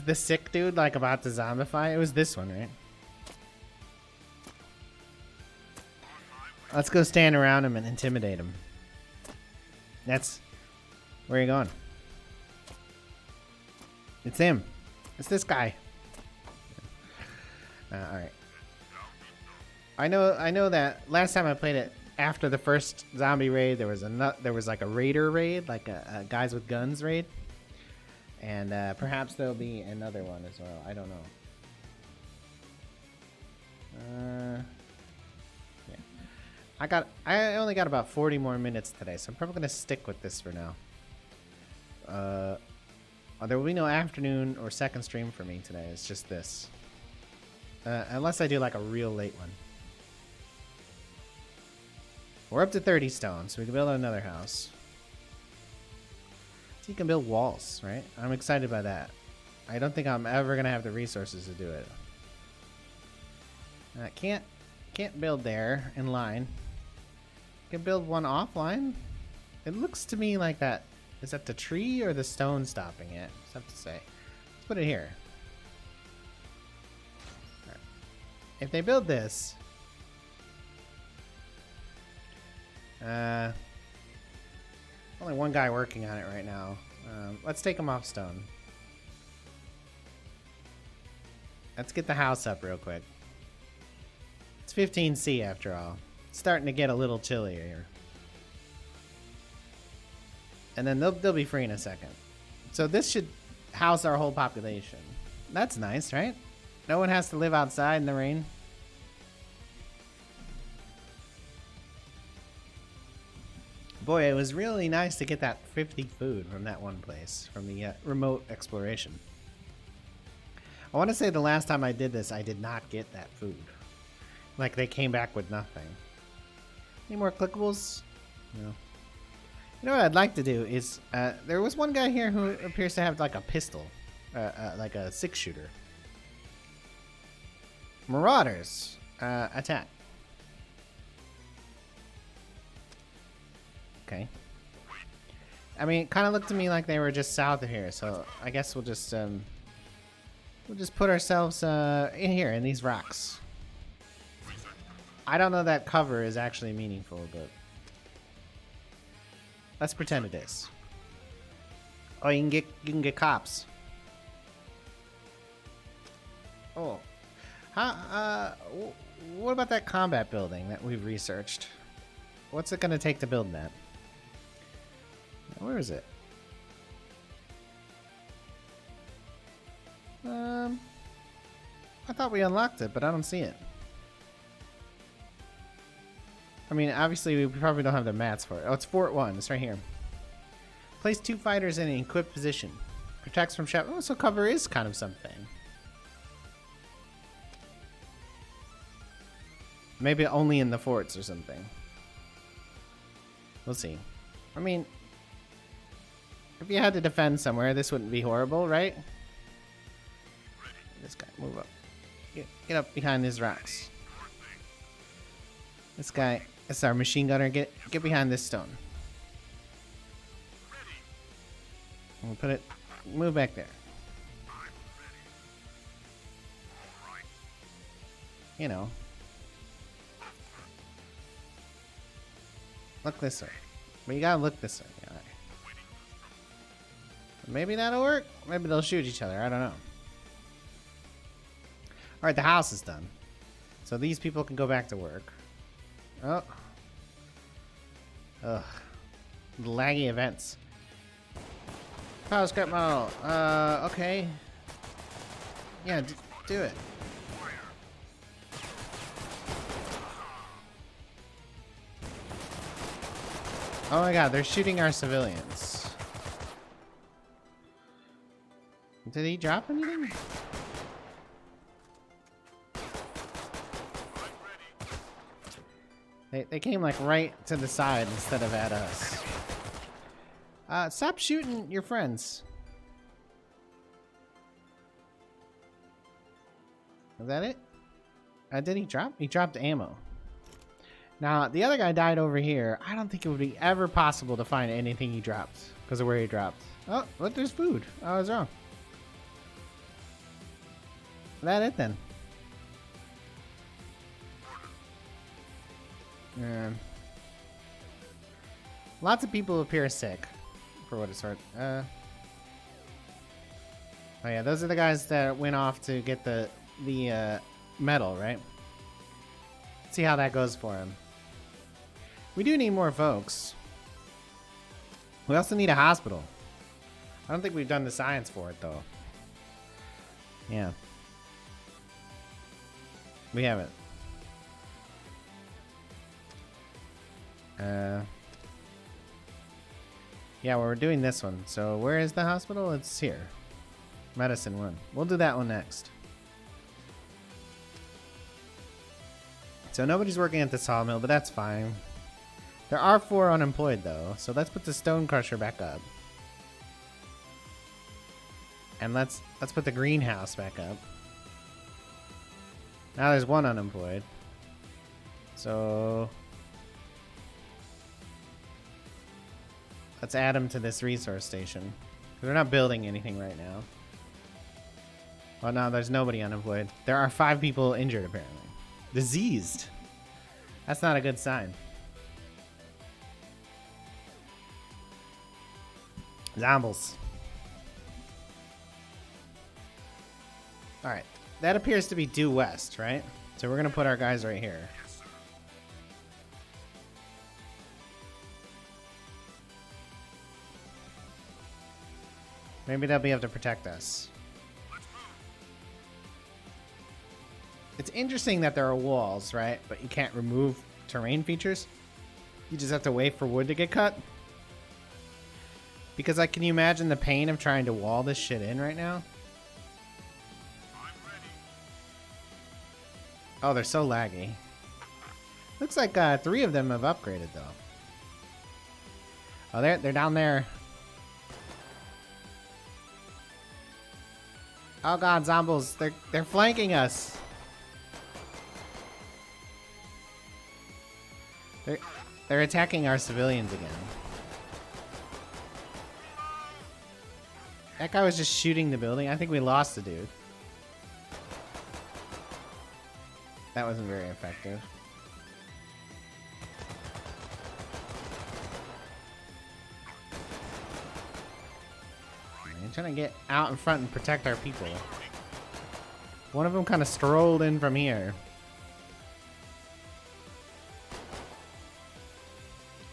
the sick dude like about to zombify? It was this one, right? Let's go stand around him and intimidate him. That's where are you going? It's him. It's this guy. All right. I know that last time I played it after the first zombie raid, there was like a raider raid, like a guys with guns raid, and perhaps there'll be another one as well. I don't know. Yeah. I only got about 40 more minutes today, so I'm probably gonna stick with this for now. There will be no afternoon or second stream for me today. It's just this. Unless I do like a real late one. We're up to 30 stone, so we can build another house. So you can build walls, right? I'm excited by that. I don't think I'm ever gonna have the resources to do it. Can't build there in line. Can build one offline. It looks to me like that. Is that the tree or the stone stopping it? It's tough to say. Let's put it here. Right. If they build this, only one guy working on it right now. Let's take him off stone. Let's get the house up real quick. It's 15C after all. It's starting to get a little chilly here. And then they'll be free in a second. So this should house our whole population. That's nice, right? No one has to live outside in the rain. Boy, it was really nice to get that 50 food from that one place, from the remote exploration. I want to say the last time I did this, I did not get that food. Like, they came back with nothing. Any more clickables? No. You know what I'd like to do is, there was one guy here who appears to have like a pistol, like a 6-shooter. Marauders, attack. Okay. I mean, it kind of looked to me like they were just south of here, so I guess we'll just put ourselves in here in these rocks. I don't know that cover is actually meaningful, but let's pretend it is. Oh, you can get cops. Oh, what about that combat building that we've researched? What's it gonna take to build that? Where is it? I thought we unlocked it, but I don't see it. I mean, obviously we probably don't have the mats for it. Oh, it's Fort 1. It's right here. Place 2 fighters in an equipped position. Protects from shadow. Oh, so cover is kind of something. Maybe only in the forts or something. We'll see. I mean, if you had to defend somewhere, this wouldn't be horrible, right? This guy, move up. Get up behind these rocks. This guy, it's our machine gunner. Get behind this stone. We'll put it. Move back there. You know. Look this way. But you gotta look this way. All right. Maybe that'll work. Maybe they'll shoot each other. I don't know. Alright, the house is done. So these people can go back to work. Oh. Ugh. Laggy events. Power scrap model. Okay. Yeah, do it. Oh my god, they're shooting our civilians. Did he drop anything? They came like right to the side instead of at us. Stop shooting your friends. Is that it? Did he drop? He dropped ammo. Now, the other guy died over here. I don't think it would be ever possible to find anything he dropped because of where he dropped. Oh, look, there's food. I was wrong. Is that it then? Lots of people appear sick, for what it's worth. Oh yeah, those are the guys that went off to get the medal, right? Let's see how that goes for him. We do need more folks. We also need a hospital. I don't think we've done the science for it though. Yeah. We haven't. Yeah, well, we're doing this one. So where is the hospital? It's here. Medicine 1. We'll do that one next. So nobody's working at the sawmill, but that's fine. There are 4 unemployed though, so let's put the stone crusher back up. And let's put the greenhouse back up. Now there's 1 unemployed. So let's add them to this resource station. Because we're not building anything right now. Well, no, there's nobody unemployed. There are 5 people injured, apparently. Diseased. That's not a good sign. Zombies. Alright. That appears to be due west, right? So we're going to put our guys right here. Maybe they'll be able to protect us. It's interesting that there are walls, right? But you can't remove terrain features. You just have to wait for wood to get cut. Because, like, can you imagine the pain of trying to wall this shit in right now? Oh, they're so laggy. Looks like 3 of them have upgraded, though. Oh, they're down there. Oh god, zombies! They're flanking us. They're attacking our civilians again. That guy was just shooting the building. I think we lost the dude. That wasn't very effective. I'm trying to get out in front and protect our people. One of them kind of strolled in from here.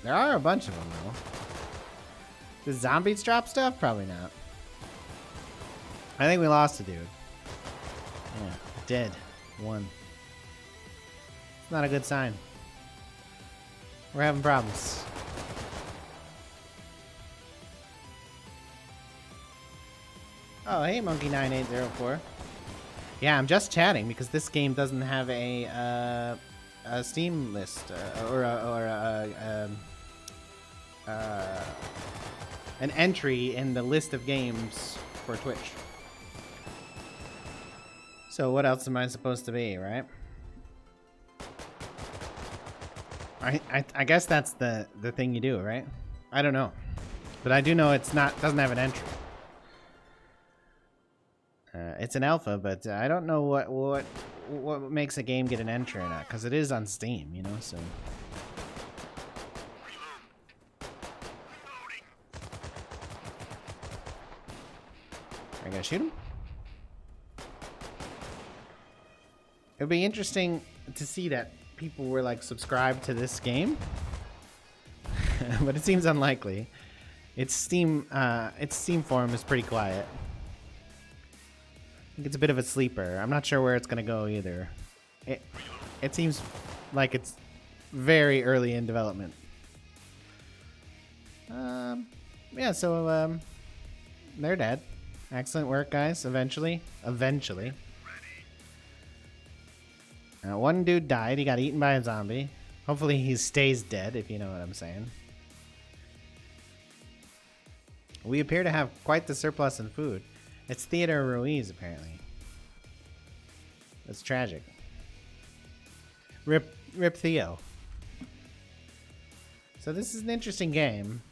There are a bunch of them, though. Does zombies drop stuff? Probably not. I think we lost a dude. Yeah, dead. 1. It's not a good sign. We're having problems. Oh, hey, Monkey9804. Yeah, I'm just chatting because this game doesn't have a Steam list or an entry in the list of games for Twitch. So what else am I supposed to be, right? I guess that's the thing you do, right? I don't know, but I do know doesn't have an entry. It's an alpha, but I don't know what makes a game get an entry or not, because it is on Steam, you know. So I gotta shoot him. It would be interesting to see that people were like subscribed to this game, but it seems unlikely. Its Steam forum is pretty quiet. I think it's a bit of a sleeper. I'm not sure where it's gonna go either. It seems like it's very early in development. Yeah, so they're dead. Excellent work, guys. Eventually. One dude died. He got eaten by a zombie. Hopefully he stays dead, if you know what I'm saying. We appear to have quite the surplus in food. It's Theodore Ruiz, apparently. That's tragic. Rip Theo. So this is an interesting game.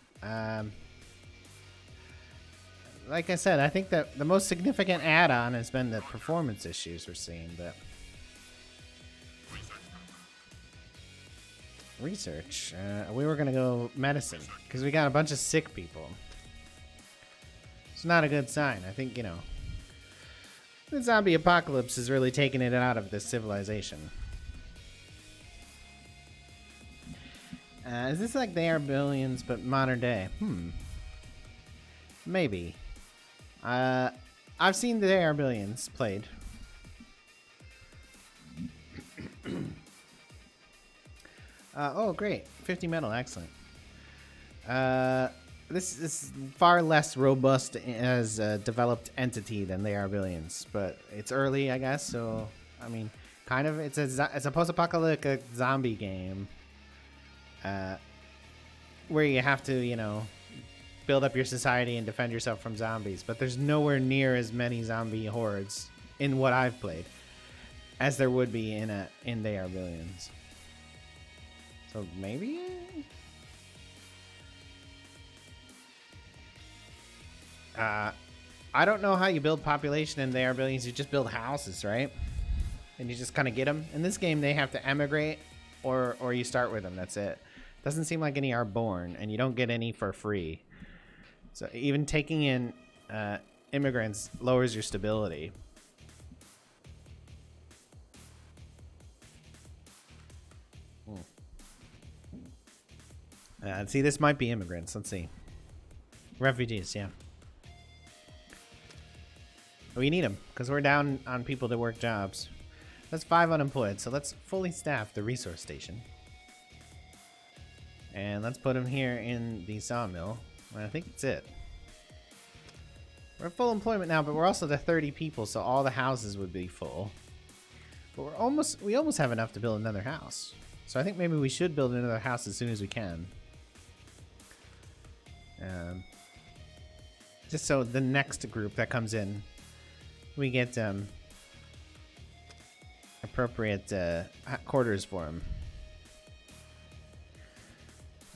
Like I said, I think that the most significant add-on has been the performance issues we're seeing, but... Research. We were gonna go medicine, because we got a bunch of sick people. It's not a good sign. I think, you know, the zombie apocalypse is really taking it out of this civilization. Is this like They Are Billions, but modern day? Maybe. I've seen They Are Billions played. Oh, great. 50 metal. Excellent. This is far less robust as a developed entity than They Are Billions, but it's early, I guess. So, I mean, kind of, it's a post-apocalyptic zombie game, where you have to, you know, build up your society and defend yourself from zombies. But there's nowhere near as many zombie hordes in what I've played as there would be in They Are Billions. So maybe. I don't know how you build population in They Are Billions. You just build houses, right? And you just kind of get them. In this game, they have to emigrate, or you start with them. That's it. Doesn't seem like any are born, and you don't get any for free. So even taking in immigrants lowers your stability. See, this might be immigrants. Let's see. Refugees, yeah. We need them because we're down on people to work jobs. That's 5 unemployed, so let's fully staff the resource station. And let's put them here in the sawmill. And I think that's it. We're at full employment now, but we're also to 30 people, so all the houses would be full. But we almost have enough to build another house. So I think maybe we should build another house as soon as we can. Just so the next group that comes in, we get appropriate quarters for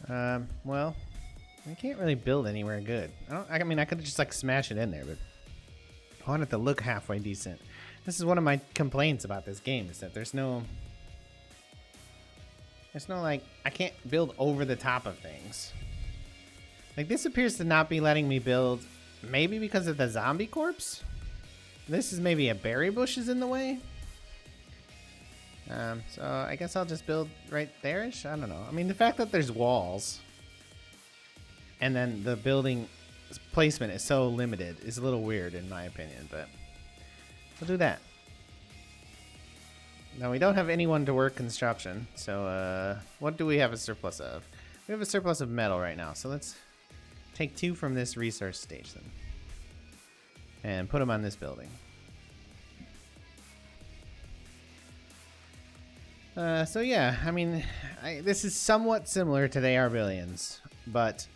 them. Well, I can't really build anywhere good. I mean, I could just like smash it in there, but I want it to look halfway decent. This is one of my complaints about this game, is that there's no like, I can't build over the top of things. Like, this appears to not be letting me build, maybe because of the zombie corpse? This is maybe a berry bush is in the way? So I guess I'll just build right there-ish? I don't know. I mean, the fact that there's walls and then the building placement is so limited is a little weird in my opinion, but we'll do that. Now, we don't have anyone to work construction, so what do we have a surplus of? We have a surplus of metal right now, so let's take 2 from this resource station and put them on this building. So yeah, I mean, this is somewhat similar to They Are Billions. but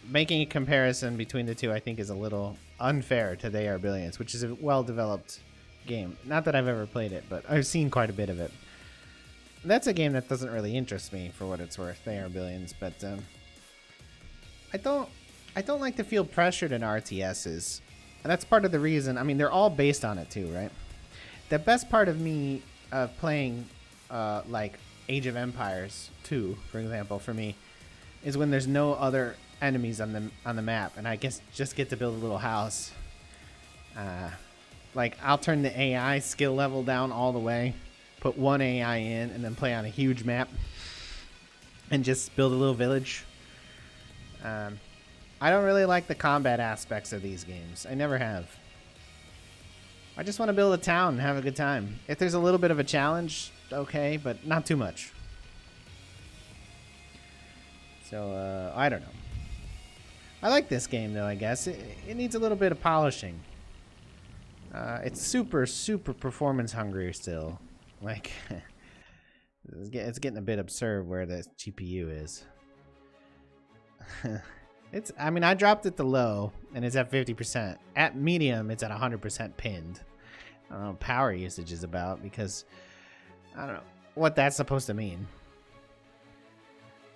making a comparison between the two, I think, is a little unfair to They Are Billions, which is a well-developed game. Not that I've ever played it, but I've seen quite a bit of it. That's a game that doesn't really interest me, for what it's worth. They Are Billions, but I don't like to feel pressured in RTSs, and that's part of the reason. I mean, they're all based on it too, right? The best part of me playing like Age of Empires 2, for example, for me, is when there's no other enemies on the map, and I guess just get to build a little house. Like, I'll turn the AI skill level down all the way, put one AI in, and then play on a huge map, and just build a little village. I don't really like the combat aspects of these games. I never have. I just want to build a town and have a good time. If there's a little bit of a challenge, okay, but not too much. So, I don't know. I like this game, though, I guess. It needs a little bit of polishing. It's super, super performance hungry still. Like, it's getting a bit absurd where the GPU is. I mean, I dropped it to low, and it's at 50%. At medium, it's at 100% pinned. I don't know what power usage is about, because I don't know what that's supposed to mean.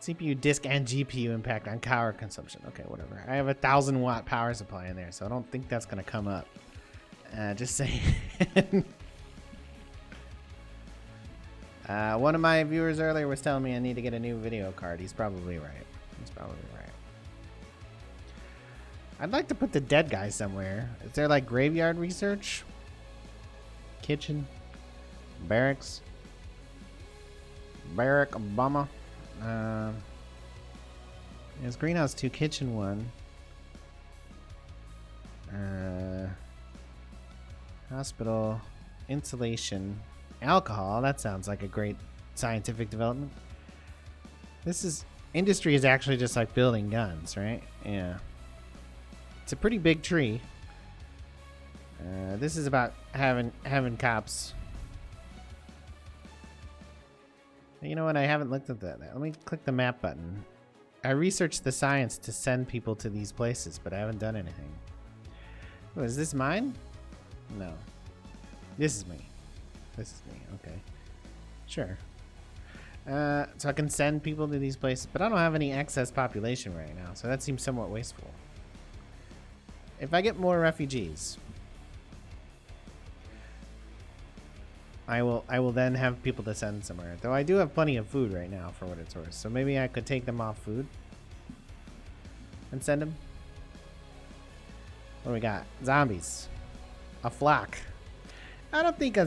CPU, disk, and GPU impact on power consumption. Okay, whatever. I have a 1,000-watt power supply in there, so I don't think that's going to come up. Just saying. One of my viewers earlier was telling me I need to get a new video card. He's probably right. He's probably right. I'd like to put the dead guy somewhere. Is there like graveyard research? Kitchen? Barracks? Barack Obama? There's Greenhouse 2 Kitchen 1. Hospital. Insulation. Alcohol. That sounds like a great scientific development. Industry is actually just like building guns, right? Yeah. It's a pretty big tree. This is about having cops. You know what? I haven't looked at that. Let me click the map button. I researched the science to send people to these places, but I haven't done anything. Oh, is this mine? No. This is me. This is me. Okay. Sure. So I can send people to these places, but I don't have any excess population right now, so that seems somewhat wasteful. If I get more refugees, I will then have people to send somewhere. Though I do have plenty of food right now, for what it's worth. So maybe I could take them off food and send them. What do we got? Zombies. A flock. I don't think a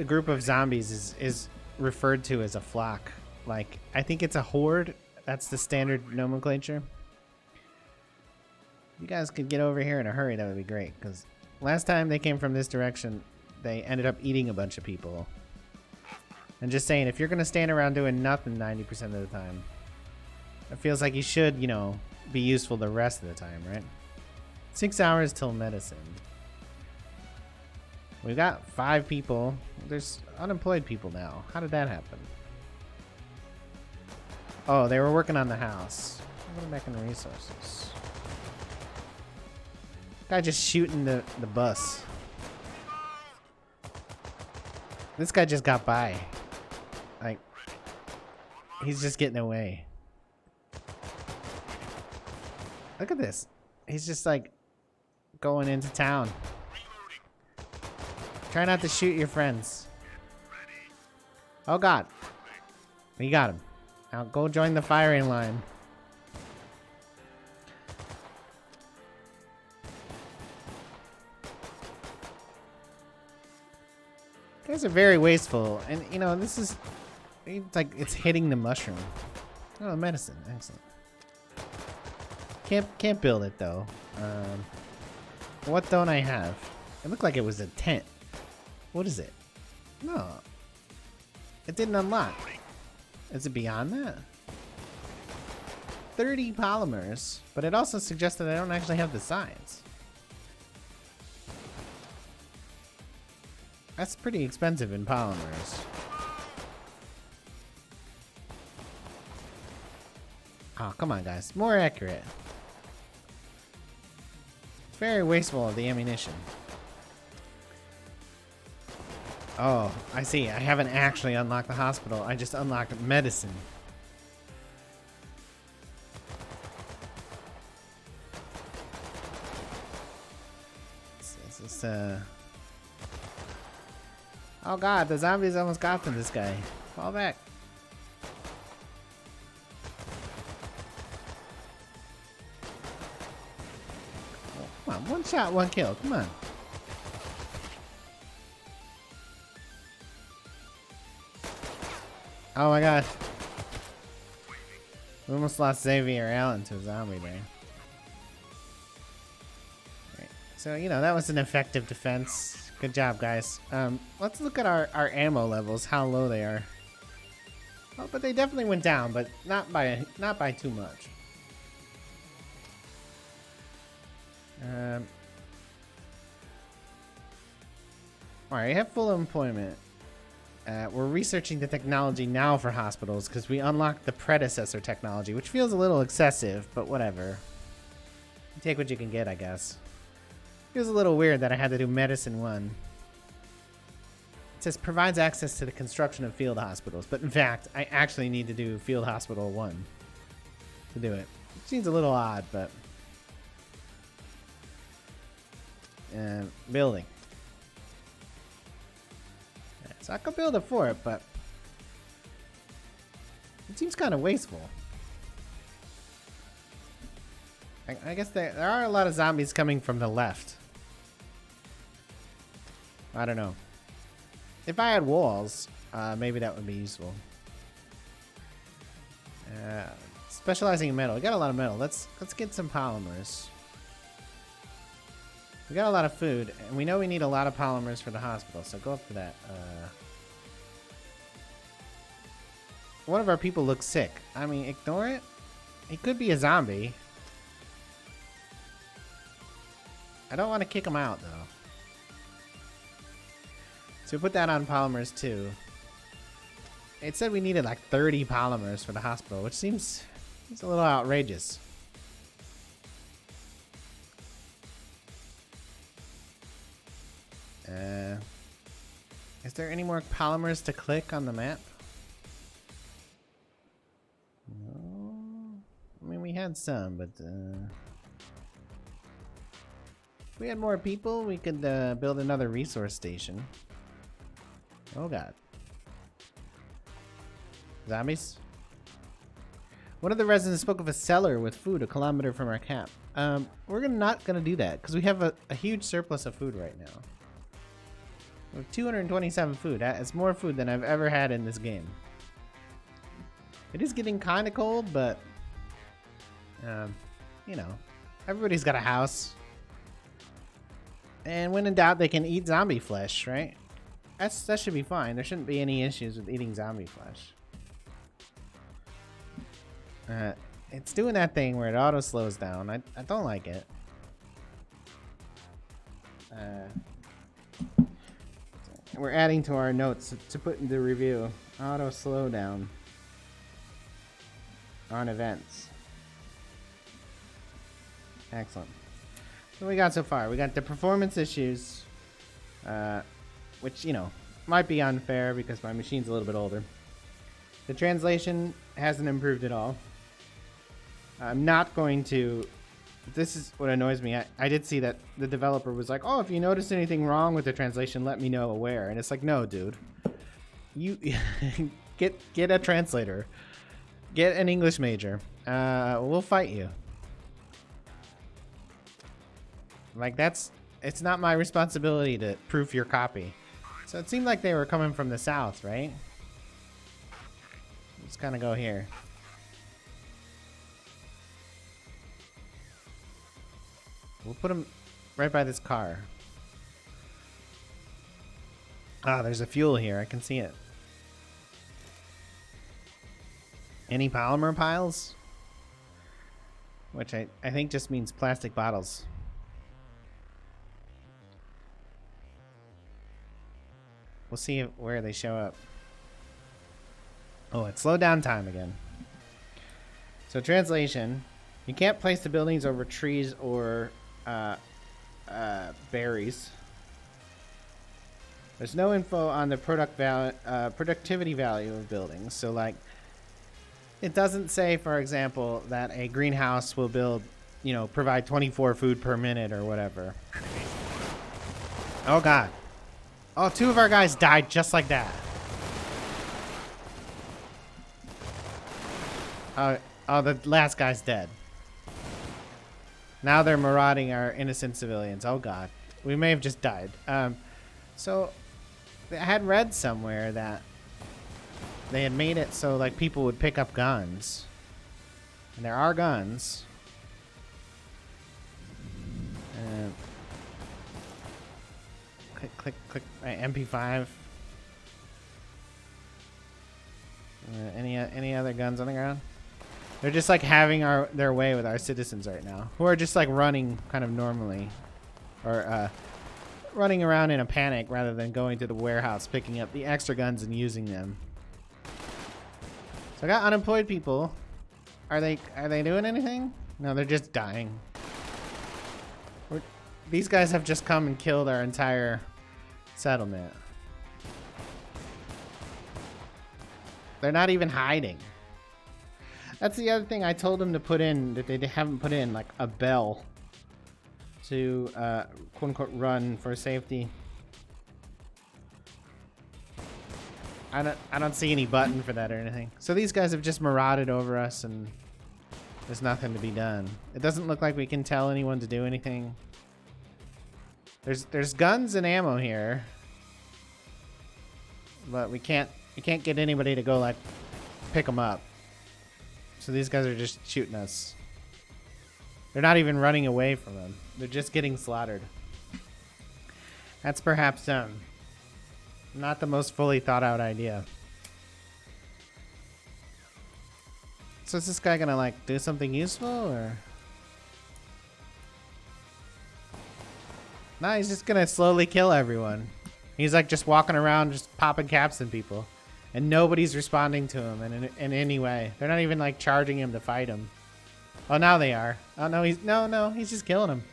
group of zombies is referred to as a flock. Like, I think it's a horde. That's the standard nomenclature. If you guys could get over here in a hurry, that would be great. Because last time they came from this direction, they ended up eating a bunch of people. And just saying, if you're going to stand around doing nothing 90% of the time, it feels like you should, you know, be useful the rest of the time, right? 6 hours till medicine. We've got 5 people. There's unemployed people now. How did that happen? Oh, they were working on the house. Go back in resources. Guy just shooting the bus. This guy just got by. Like, he's just getting away. Look at this. He's just like going into town. Try not to shoot your friends. Oh god. We got him. Now go join the firing line. Guys are very wasteful, and you know this is it's hitting the mushroom. Oh, medicine, excellent. Can't build it though. What don't I have? It looked like it was a tent. What is it? No, it didn't unlock. Is it beyond that? 30 polymers, but it also suggests that I don't actually have the science. That's pretty expensive in polymers. Oh, come on, guys. More accurate. It's very wasteful of the ammunition. Oh, I see. I haven't actually unlocked the hospital. I just unlocked medicine. This is, oh god, the zombies almost got to this guy. Fall back. Oh, come on, one shot, one kill. Come on. Oh my god. We almost lost Xavier Allen to a zombie there. Right. So, you know, that was an effective defense. Good job, guys. Let's look at our ammo levels, how low they are. Oh, but they definitely went down, but not by too much. Alright, I have full employment. We're researching the technology now for hospitals because we unlocked the predecessor technology, which feels a little excessive, but whatever. You take what you can get, I guess. Feels a little weird that I had to do Medicine 1. It says provides access to the construction of field hospitals, but in fact, I actually need to do Field Hospital 1 to do it. It seems a little odd, but... building. So I could build a fort, but it seems kind of wasteful. I guess there are a lot of zombies coming from the left. I don't know. If I had walls, maybe that would be useful. Specializing in metal. We got a lot of metal. Let's get some polymers. We got a lot of food, and we know we need a lot of polymers for the hospital, so go up to that. One of our people looks sick. I mean, ignore it. He could be a zombie. I don't want to kick him out, though. So we put that on polymers, too. It said we needed like 30 polymers for the hospital, which seems a little outrageous. Is there any more polymers to click on the map? No. I mean, we had some, but if we had more people, we could build another resource station. Oh god. Zombies? One of the residents spoke of a cellar with food a kilometer from our camp. We're not gonna do that because we have a huge surplus of food right now. We have 227 food. That's more food than I've ever had in this game. It is getting kind of cold, but you know, everybody's got a house. And when in doubt, they can eat zombie flesh, right? That should be fine. There shouldn't be any issues with eating zombie flesh. It's doing that thing where it auto slows down. I don't like it. We're adding to our notes to put into review. Auto slowdown on events. Excellent. What we got so far? We got the performance issues, which, you know, might be unfair because my machine's a little bit older. The translation hasn't improved at all. I'm not going to... This is what annoys me. I did see that the developer was like, oh, if you notice anything wrong with the translation, let me know where. And it's like, no, dude. You get a translator. Get an English major. We'll fight you. Like, it's not my responsibility to proof your copy. So it seemed like they were coming from the south, right? Let's kind of go here. We'll put them right by this car. Ah, there's a fuel here. I can see it. Any polymer piles? Which I think just means plastic bottles. We'll see where they show up. Oh, it's slow down time again. So translation, you can't place the buildings over trees or berries. There's no info on the productivity value of buildings. So like, it doesn't say, for example, that a greenhouse will build, you know, provide 24 food per minute or whatever. Oh God. Oh, 2 of our guys died just like that. Oh, the last guy's dead. Now they're marauding our innocent civilians. Oh God. We may have just died. So I had read somewhere that they had made it so like people would pick up guns. And there are guns. Click. Right, MP5. Any other guns on the ground? They're just like having their way with our citizens right now, who are just like running kind of normally, or running around in a panic rather than going to the warehouse, picking up the extra guns and using them. So I got unemployed people. Are they doing anything? No, they're just dying. These guys have just come and killed our entire settlement. They're not even hiding. That's the other thing I told them to put in that they haven't put in, like a bell to quote unquote run for safety. I don't see any button for that or anything. So these guys have just marauded over us and there's nothing to be done. It doesn't look like we can tell anyone to do anything. There's guns and ammo here, but we can't get anybody to go like pick them up. So these guys are just shooting us. They're not even running away from them. They're just getting slaughtered. That's perhaps not the most fully thought out idea. So is this guy gonna like do something useful or? Nah, he's just gonna slowly kill everyone. He's like just walking around just popping caps in people. And nobody's responding to him in any way. They're not even like charging him to fight him. Oh, now they are. Oh no, he's just killing him.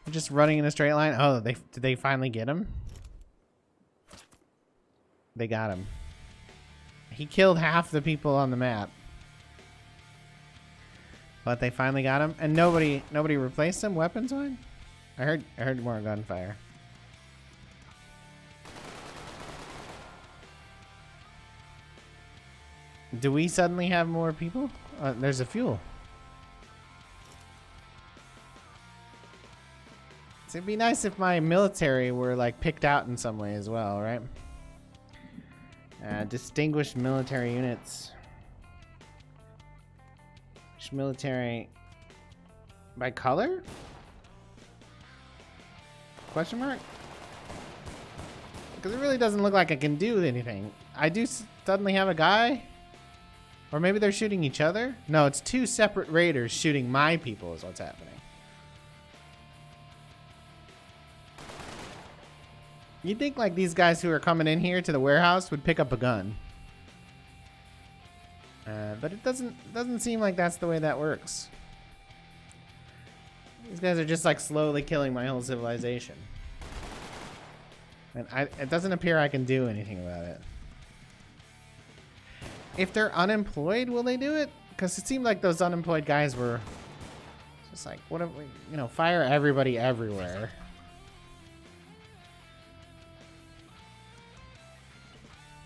They're just running in a straight line. Oh, did they finally get him? They got him. He killed half the people on the map. But they finally got him, and nobody replaced him weapons-wise? I heard more gunfire. Do we suddenly have more people? There's a fuel. So it'd be nice if my military were like picked out in some way as well, right? Distinguished military units. Military by color? Question mark? Because it really doesn't look like I can do anything. I do suddenly have a guy? Or maybe they're shooting each other? No, it's 2 separate raiders shooting my people is what's happening. You'd think like these guys who are coming in here to the warehouse would pick up a gun. But it doesn't seem like that's the way that works. These guys are just like slowly killing my whole civilization. And it doesn't appear I can do anything about it. If they're unemployed, will they do it? Because it seemed like those unemployed guys were just like, what if we, you know, fire everybody everywhere.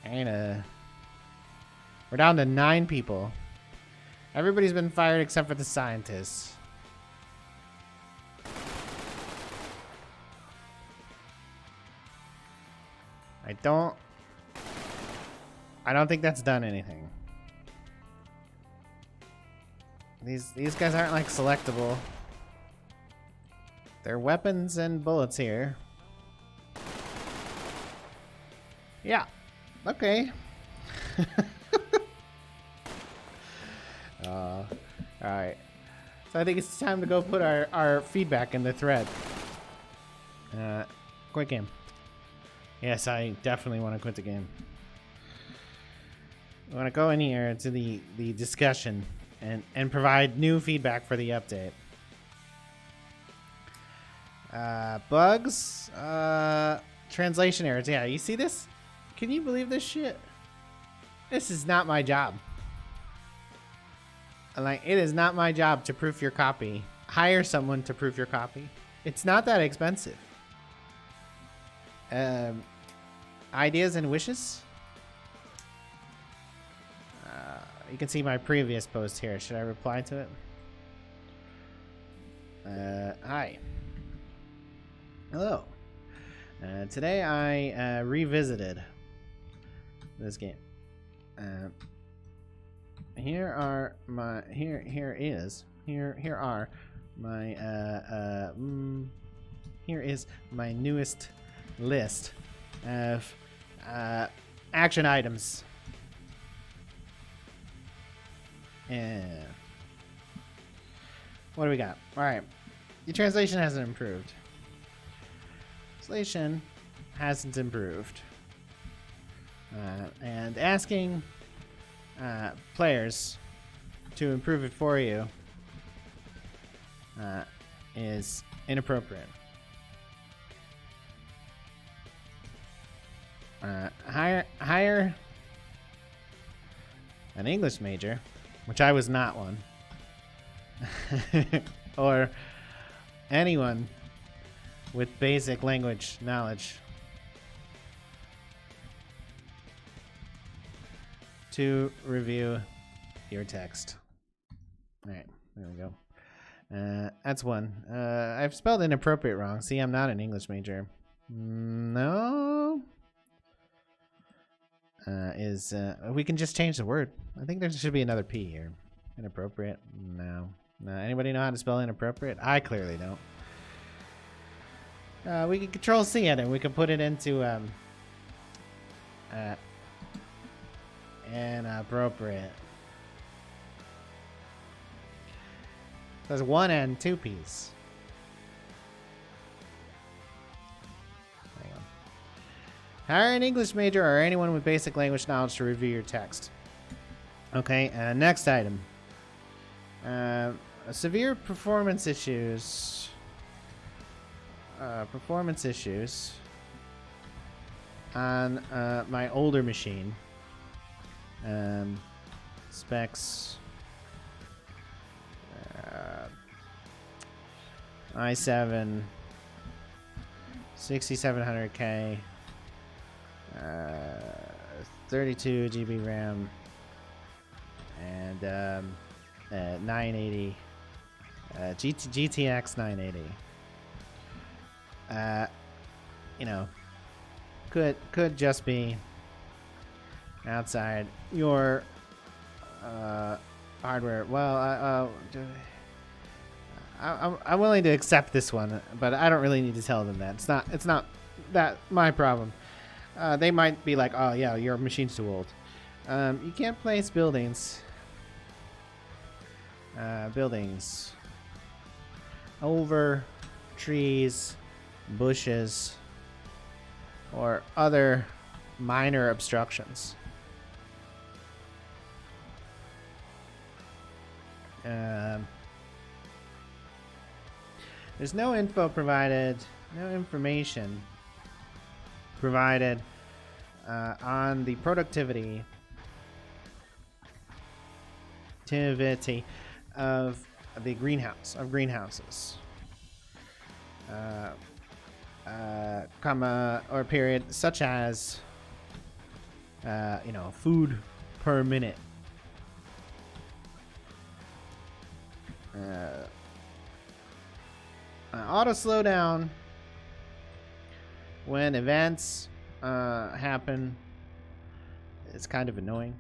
And we're down to 9 people. Everybody's been fired except for the scientists. I don't think that's done anything. These guys aren't like selectable. There are weapons and bullets here. Yeah. Okay. Alright. So I think it's time to go put our feedback in the thread. Quit game. Yes, I definitely want to quit the game. We want to go in here to the discussion and provide new feedback for the update. Bugs, translation errors. Yeah, you see this? Can you believe this shit? This is not my job. Like, it is not my job to proof your copy. Hire someone to proof your copy. It's not that expensive. Ideas and wishes? You can see my previous post here. Should I reply to it? Hi. Hello. Today I revisited this game. Here are my here is my newest list of action items. And what do we got? All right, your translation hasn't improved. Translation hasn't improved, and asking players to improve it for you is inappropriate. Hire an English major, which I was not one, or anyone with basic language knowledge to review your text. All right, there we go. That's one. I've spelled inappropriate wrong. See, I'm not an English major. No. We can just change the word. I think there should be another P here. Inappropriate? No. Anybody know how to spell inappropriate? I clearly don't. We can Control C it and we can put it into inappropriate. There's one and two P's. Hang on. Hire an English major or anyone with basic language knowledge to review your text. Okay, next item. Severe performance issues. On my older machine. Specs. i7 6700K 32 GB RAM and 980 GTX 980. You know, could just be outside your hardware. Well, I'm willing to accept this one, but I don't really need to tell them that. It's not that my problem. They might be like, oh yeah, your machine's too old. You can't place buildings over trees, bushes, or other minor obstructions. There's no information provided on the productivity of the greenhouses, comma or period, such as food per minute. Auto slowdown when events happen. It's kind of annoying.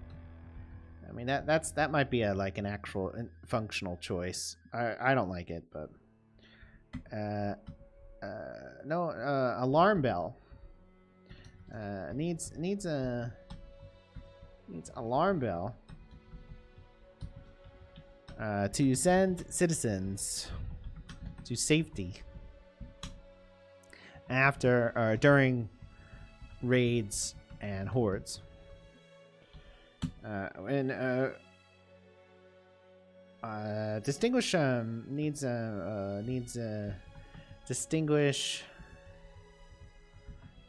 I mean that might be an actual functional choice. I don't like it, but no alarm bell. Needs alarm bell to send citizens to safety after or during raids and hordes. Distinguish needs distinguish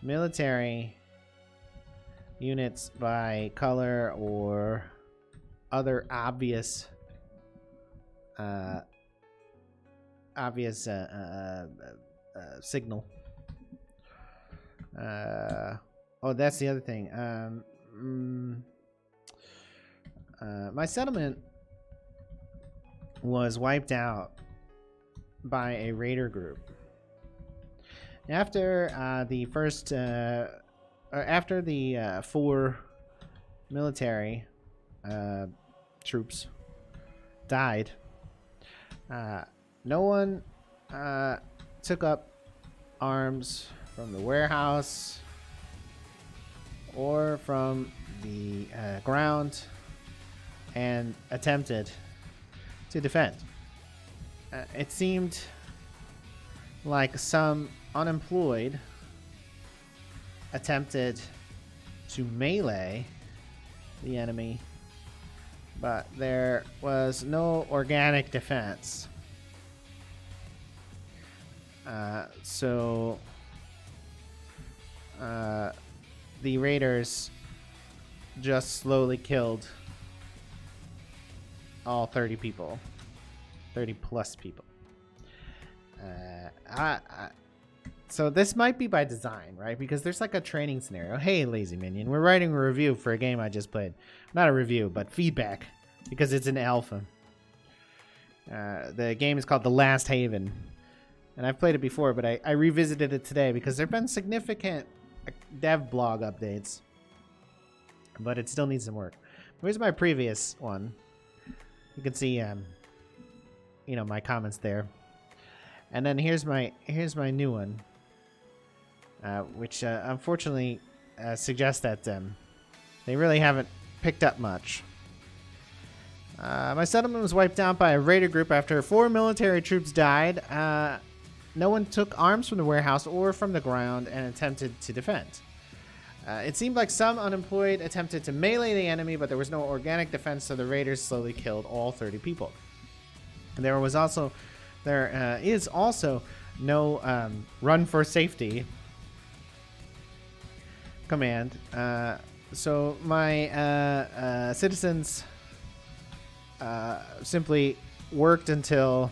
military units by color or other obvious signal. Oh, that's the other thing. My settlement was wiped out by a raider group. After the first, after the 4 military troops died, no one took up arms from the warehouse or from the ground and attempted to defend. It seemed like some unemployed attempted to melee the enemy, but there was no organic defense. So the raiders just slowly killed all 30 people, 30 plus people. So this might be by design, right? Because there's like a training scenario. Hey, Lazy Minion, we're writing a review for a game I just played. Not a review, but feedback, because it's an alpha. The game is called The Last Haven, and I've played it before, but I revisited it today because there have been significant dev blog updates, but it still needs some work. Here's my previous one. You can see, you know, my comments there, and then here's my new one, which unfortunately suggests that they really haven't picked up much. My settlement was wiped out by a raider group after 4 military troops died. No one took arms from the warehouse or from the ground and attempted to defend. It seemed like some unemployed attempted to melee the enemy, but there was no organic defense, so the raiders slowly killed all 30 people. And there is also no run for safety command. So my citizens simply worked until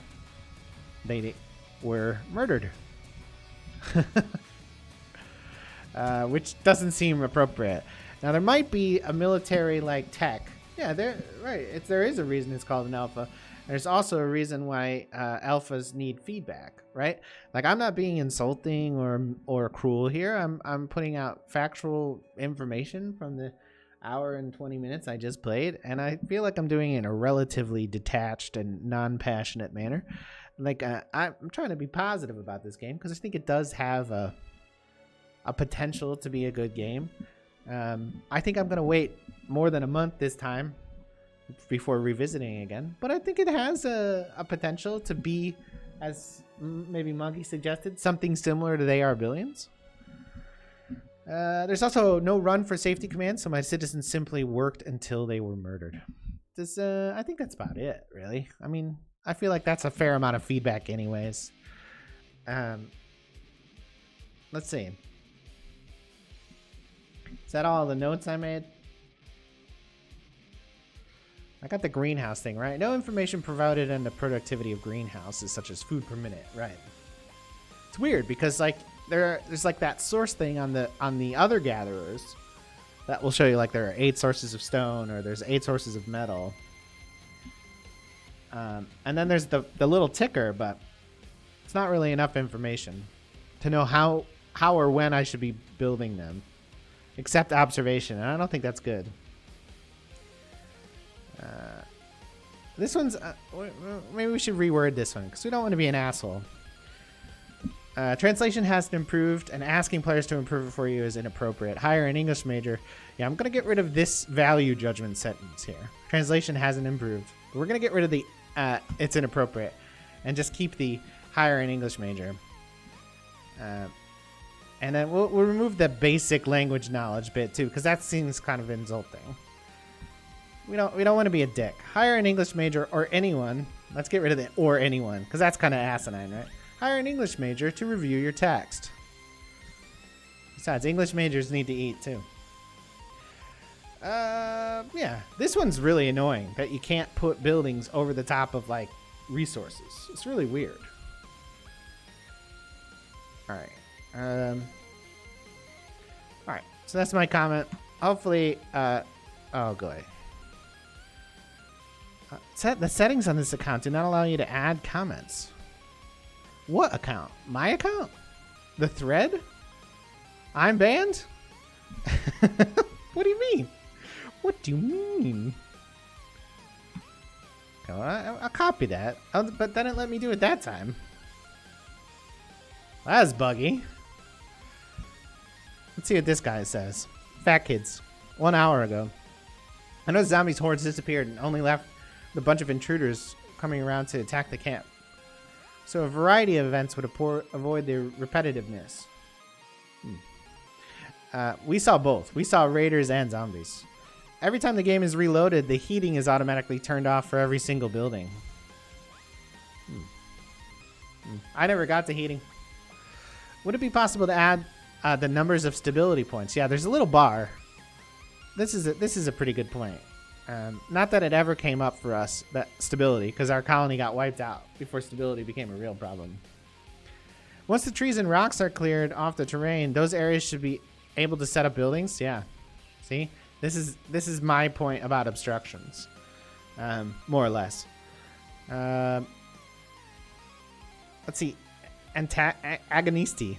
they were murdered. Which doesn't seem appropriate. Now there might be a military like tech. Yeah, there is a reason it's called an alpha. There's also a reason why alphas need feedback, right? Like, I'm not being insulting or cruel here. I'm putting out factual information from the hour and 20 minutes I just played, and I feel like I'm doing it in a relatively detached and non-passionate manner. Like, I'm trying to be positive about this game because I think it does have a potential to be a good game. I think I'm gonna wait more than a month this time before revisiting again, but I think it has a potential to be, as maybe Monkey suggested, something similar to They Are Billions. There's also no run for safety command, so my citizens simply worked until they were murdered. I think that's about it, really. I mean, I feel like that's a fair amount of feedback anyways. Let's see. Is that all the notes I made? I got the greenhouse thing, right? No information provided on the productivity of greenhouses, such as food per minute, right? It's weird because like there's like that source thing on the other gatherers that will show you like there are 8 sources of stone or there's 8 sources of metal. And then there's the little ticker, but it's not really enough information to know how or when I should be building them, except observation, and I don't think that's good. This one's maybe we should reword this one because we don't want to be an asshole. Translation hasn't improved, and asking players to improve it for you is inappropriate. Hire an English major. Yeah, I'm gonna get rid of this value judgment sentence here. Translation hasn't improved. But we're gonna get rid of the it's inappropriate, and just keep the hire an English major. And then we'll remove the basic language knowledge bit too, because that seems kind of insulting. We don't want to be a dick. Hire an English major or anyone. Let's get rid of the or anyone, because that's kind of asinine, right? Hire an English major to review your text. Besides, English majors need to eat too. Yeah, this one's really annoying that you can't put buildings over the top of like resources. It's really weird. All right. All right. So that's my comment. Hopefully, oh, good. The settings on this account do not allow you to add comments. What account? My account? The thread? I'm banned? What do you mean? What do you mean? Oh, I'll copy that. But then it let me do it that time. That was buggy. Let's see what this guy says. Fat kids. 1 hour ago. I know zombies hordes disappeared and only left the bunch of intruders coming around to attack the camp. So a variety of events would avoid the repetitiveness. We saw both. We saw raiders and zombies. Every time the game is reloaded, the heating is automatically turned off for every single building. I never got to heating. Would it be possible to add the numbers of stability points? Yeah, there's a little bar. This is a pretty good point. Not that it ever came up for us, that stability, because our colony got wiped out before stability became a real problem. Once the trees and rocks are cleared off the terrain, those areas should be able to set up buildings. Yeah, see, this is my point about obstructions, more or less. Let's see, agonisti,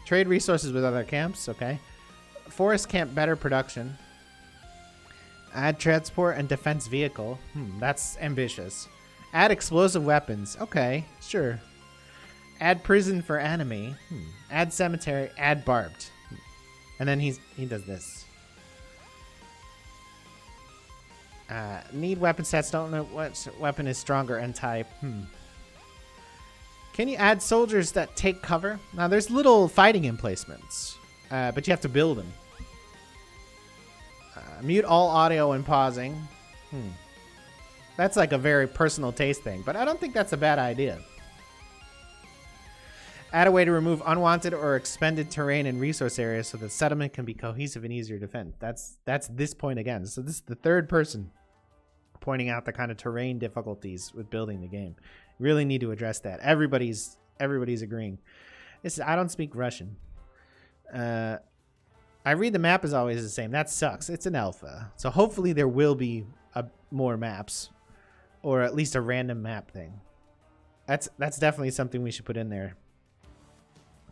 trade resources with other camps. Okay, forest camp better production. Add transport and defense vehicle. That's ambitious. Add explosive weapons. Okay, sure. Add prison for enemy. Add cemetery. Add barbed. And then he does this. Need weapon sets. Don't know what weapon is stronger and type. Can you add soldiers that take cover? Now there's little fighting emplacements, but you have to build them. Mute all audio and pausing. That's like a very personal taste thing, but I don't think that's a bad idea. Add a way to remove unwanted or expended terrain and resource areas so that settlement can be cohesive and easier to defend. That's this point again. So this is the third person pointing out the kind of terrain difficulties with building the game. Really need to address that. Everybody's agreeing. I don't speak Russian. I read the map is always the same. That sucks. It's an alpha. So hopefully there will be more maps, or at least a random map thing. That's definitely something we should put in there.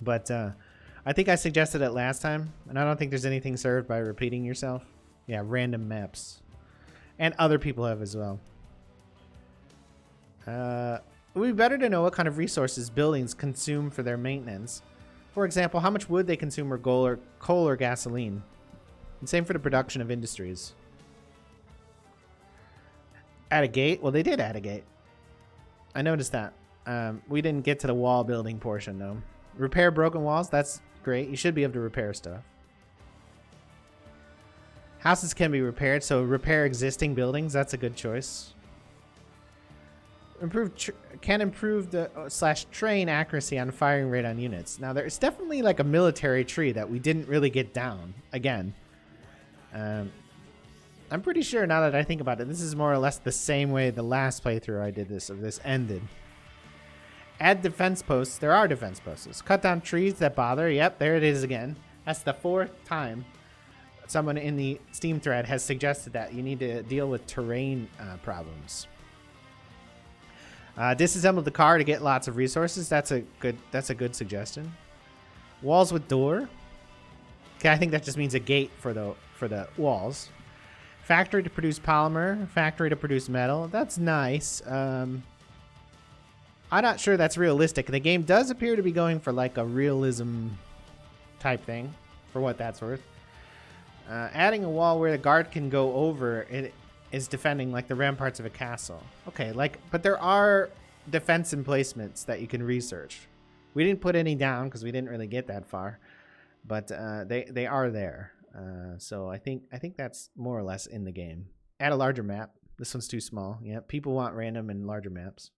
But I think I suggested it last time, and I don't think there's anything served by repeating yourself. Yeah, random maps. And other people have as well. It would be better to know what kind of resources buildings consume for their maintenance. For example, how much wood they consume, or coal or gasoline. And same for the production of industries. Add a gate? Well, they did add a gate. I noticed that. We didn't get to the wall building portion, though. Repair broken walls? That's great. You should be able to repair stuff. Houses can be repaired, so repair existing buildings. That's a good choice. Can improve the /train accuracy on firing rate on units. Now there's definitely like a military tree that we didn't really get down again. I'm pretty sure now that I think about it, this is more or less the same way the last playthrough I did this ended. Add defense posts. There are defense posts. Cut down trees that bother. Yep, there it is again. That's the 4th time someone in the Steam thread has suggested that you need to deal with terrain problems. Disassemble the car to get lots of resources. That's a good suggestion. Walls with door. Okay, I think that just means a gate for the walls. Factory to produce polymer. Factory to produce metal. That's nice. I'm not sure that's realistic. The game does appear to be going for like a realism type thing, for what that's worth. Adding a wall where the guard can go over it is defending like the ramparts of a castle. Okay, but there are defense emplacements that you can research. We didn't put any down because we didn't really get that far, but they are there. So I think that's more or less in the game. Add a larger map. This one's too small. Yeah, people want random and larger maps.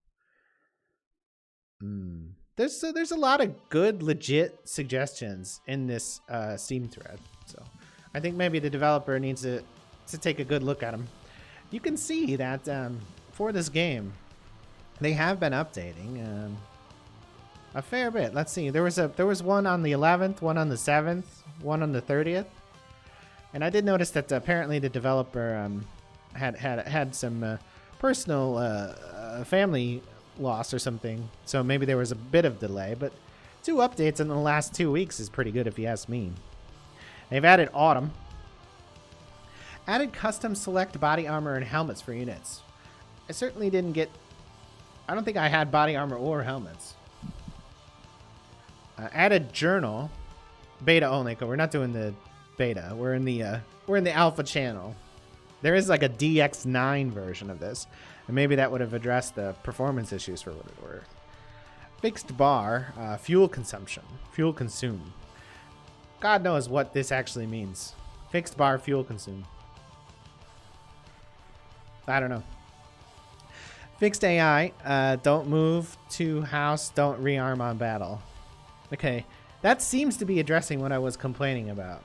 There's a lot of good, legit suggestions in this Steam thread. So I think maybe the developer needs to take a good look at them. You can see that for this game, they have been updating a fair bit. Let's see. There was one on the 11th, one on the 7th, one on the 30th, and I did notice that apparently the developer had some personal family loss or something, so maybe there was a bit of delay. But 2 updates in the last 2 weeks is pretty good if you ask me. They've added autumn. Added custom select body armor and helmets for units. I certainly didn't get... I don't think I had body armor or helmets. Added journal. Beta only, because we're not doing the beta. We're in the alpha channel. There is like a DX9 version of this, and maybe that would have addressed the performance issues for what it were. Fixed bar, fuel consumption. Fuel consume. God knows what this actually means. Fixed bar, fuel consume. I don't know. Fixed AI, don't move to house, don't rearm on battle. Okay, that seems to be addressing what I was complaining about.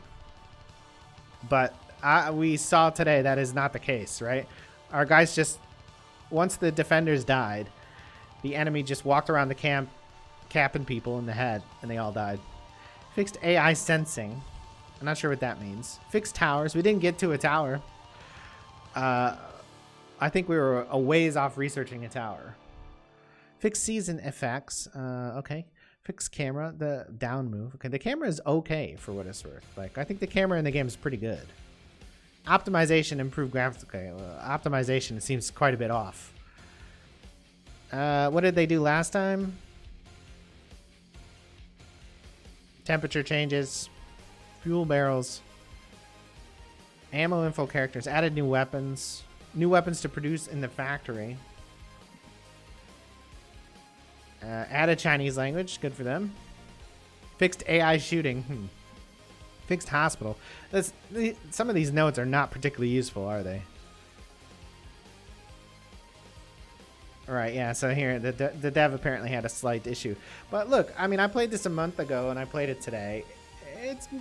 But we saw today that is not the case, right? Our guys just, once the defenders died, the enemy just walked around the camp, capping people in the head, and they all died. Fixed AI sensing. I'm not sure what that means. Fixed towers. We didn't get to a tower. I think we were a ways off researching a tower. Fixed season effects. Okay. Fixed camera. The down move. Okay, the camera is okay for what it's worth. Like, I think the camera in the game is pretty good. Optimization, improved graphics. Okay, optimization seems quite a bit off. What did they do last time? Temperature changes. Fuel barrels. Ammo info characters. Added new weapons. New weapons to produce in the factory. Added Chinese language. Good for them. Fixed AI shooting. Fixed hospital. Some of these notes are not particularly useful, are they? Alright, yeah, so here, the dev apparently had a slight issue. But look, I mean, I played this a month ago, and I played it today.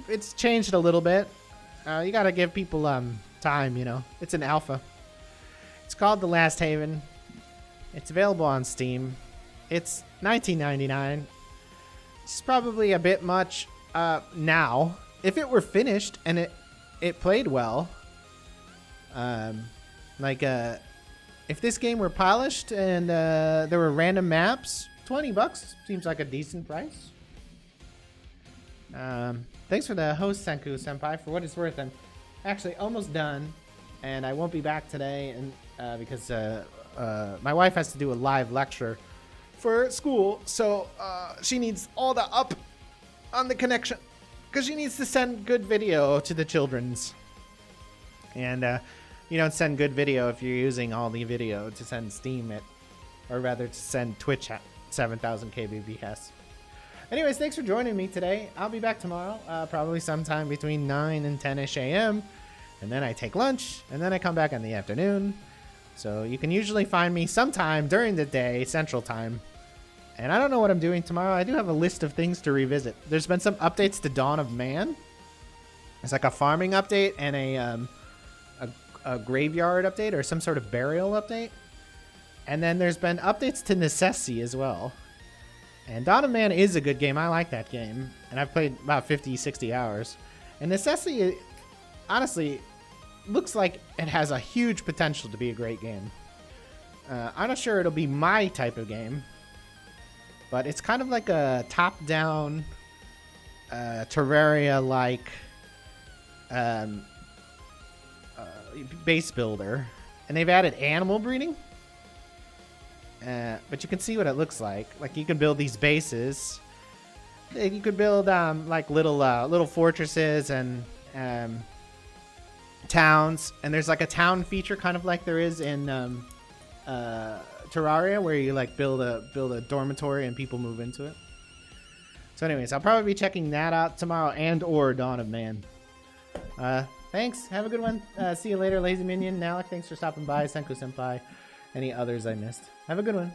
It's changed a little bit. You gotta give people time, you know. It's an alpha. It's called The Last Haven. It's available on Steam. It's $19.99. It's probably a bit much now. If it were finished and it played well, if this game were polished and there were random maps, $20 seems like a decent price. Thanks for the host, Senku Senpai. For what it's worth, I'm actually almost done, and I won't be back today, and because my wife has to do a live lecture for school, so she needs all the up on the connection, because she needs to send good video to the children's. And you don't send good video if you're using all the video to send Steam at, or rather to send Twitch at 7,000 kbps. Anyways, thanks for joining me today. I'll be back tomorrow, probably sometime between 9 and 10ish a.m. And then I take lunch, and then I come back in the afternoon. So you can usually find me sometime during the day, Central Time. And I don't know what I'm doing tomorrow. I do have a list of things to revisit. There's been some updates to Dawn of Man. It's like a farming update and a graveyard update or some sort of burial update. And then there's been updates to Necessity as well. And Dawn of Man is a good game. I like that game. And I've played about 50, 60 hours. And Necessity, honestly, looks like it has a huge potential to be a great game. I'm not sure it'll be my type of game. But it's kind of like a top-down Terraria-like base builder. And they've added animal breeding. But you can see what it looks like. Like, you can build these bases. You could build like little fortresses and towns. And there's like a town feature, kind of like there is in Terraria, where you like build a dormitory and people move into it. So anyways, I'll probably be checking that out tomorrow and or Dawn of Man. Thanks. Have a good one. See you later, Lazy Minion. Nalek, thanks for stopping by. Senku Senpai. Any others I missed? Have a good one.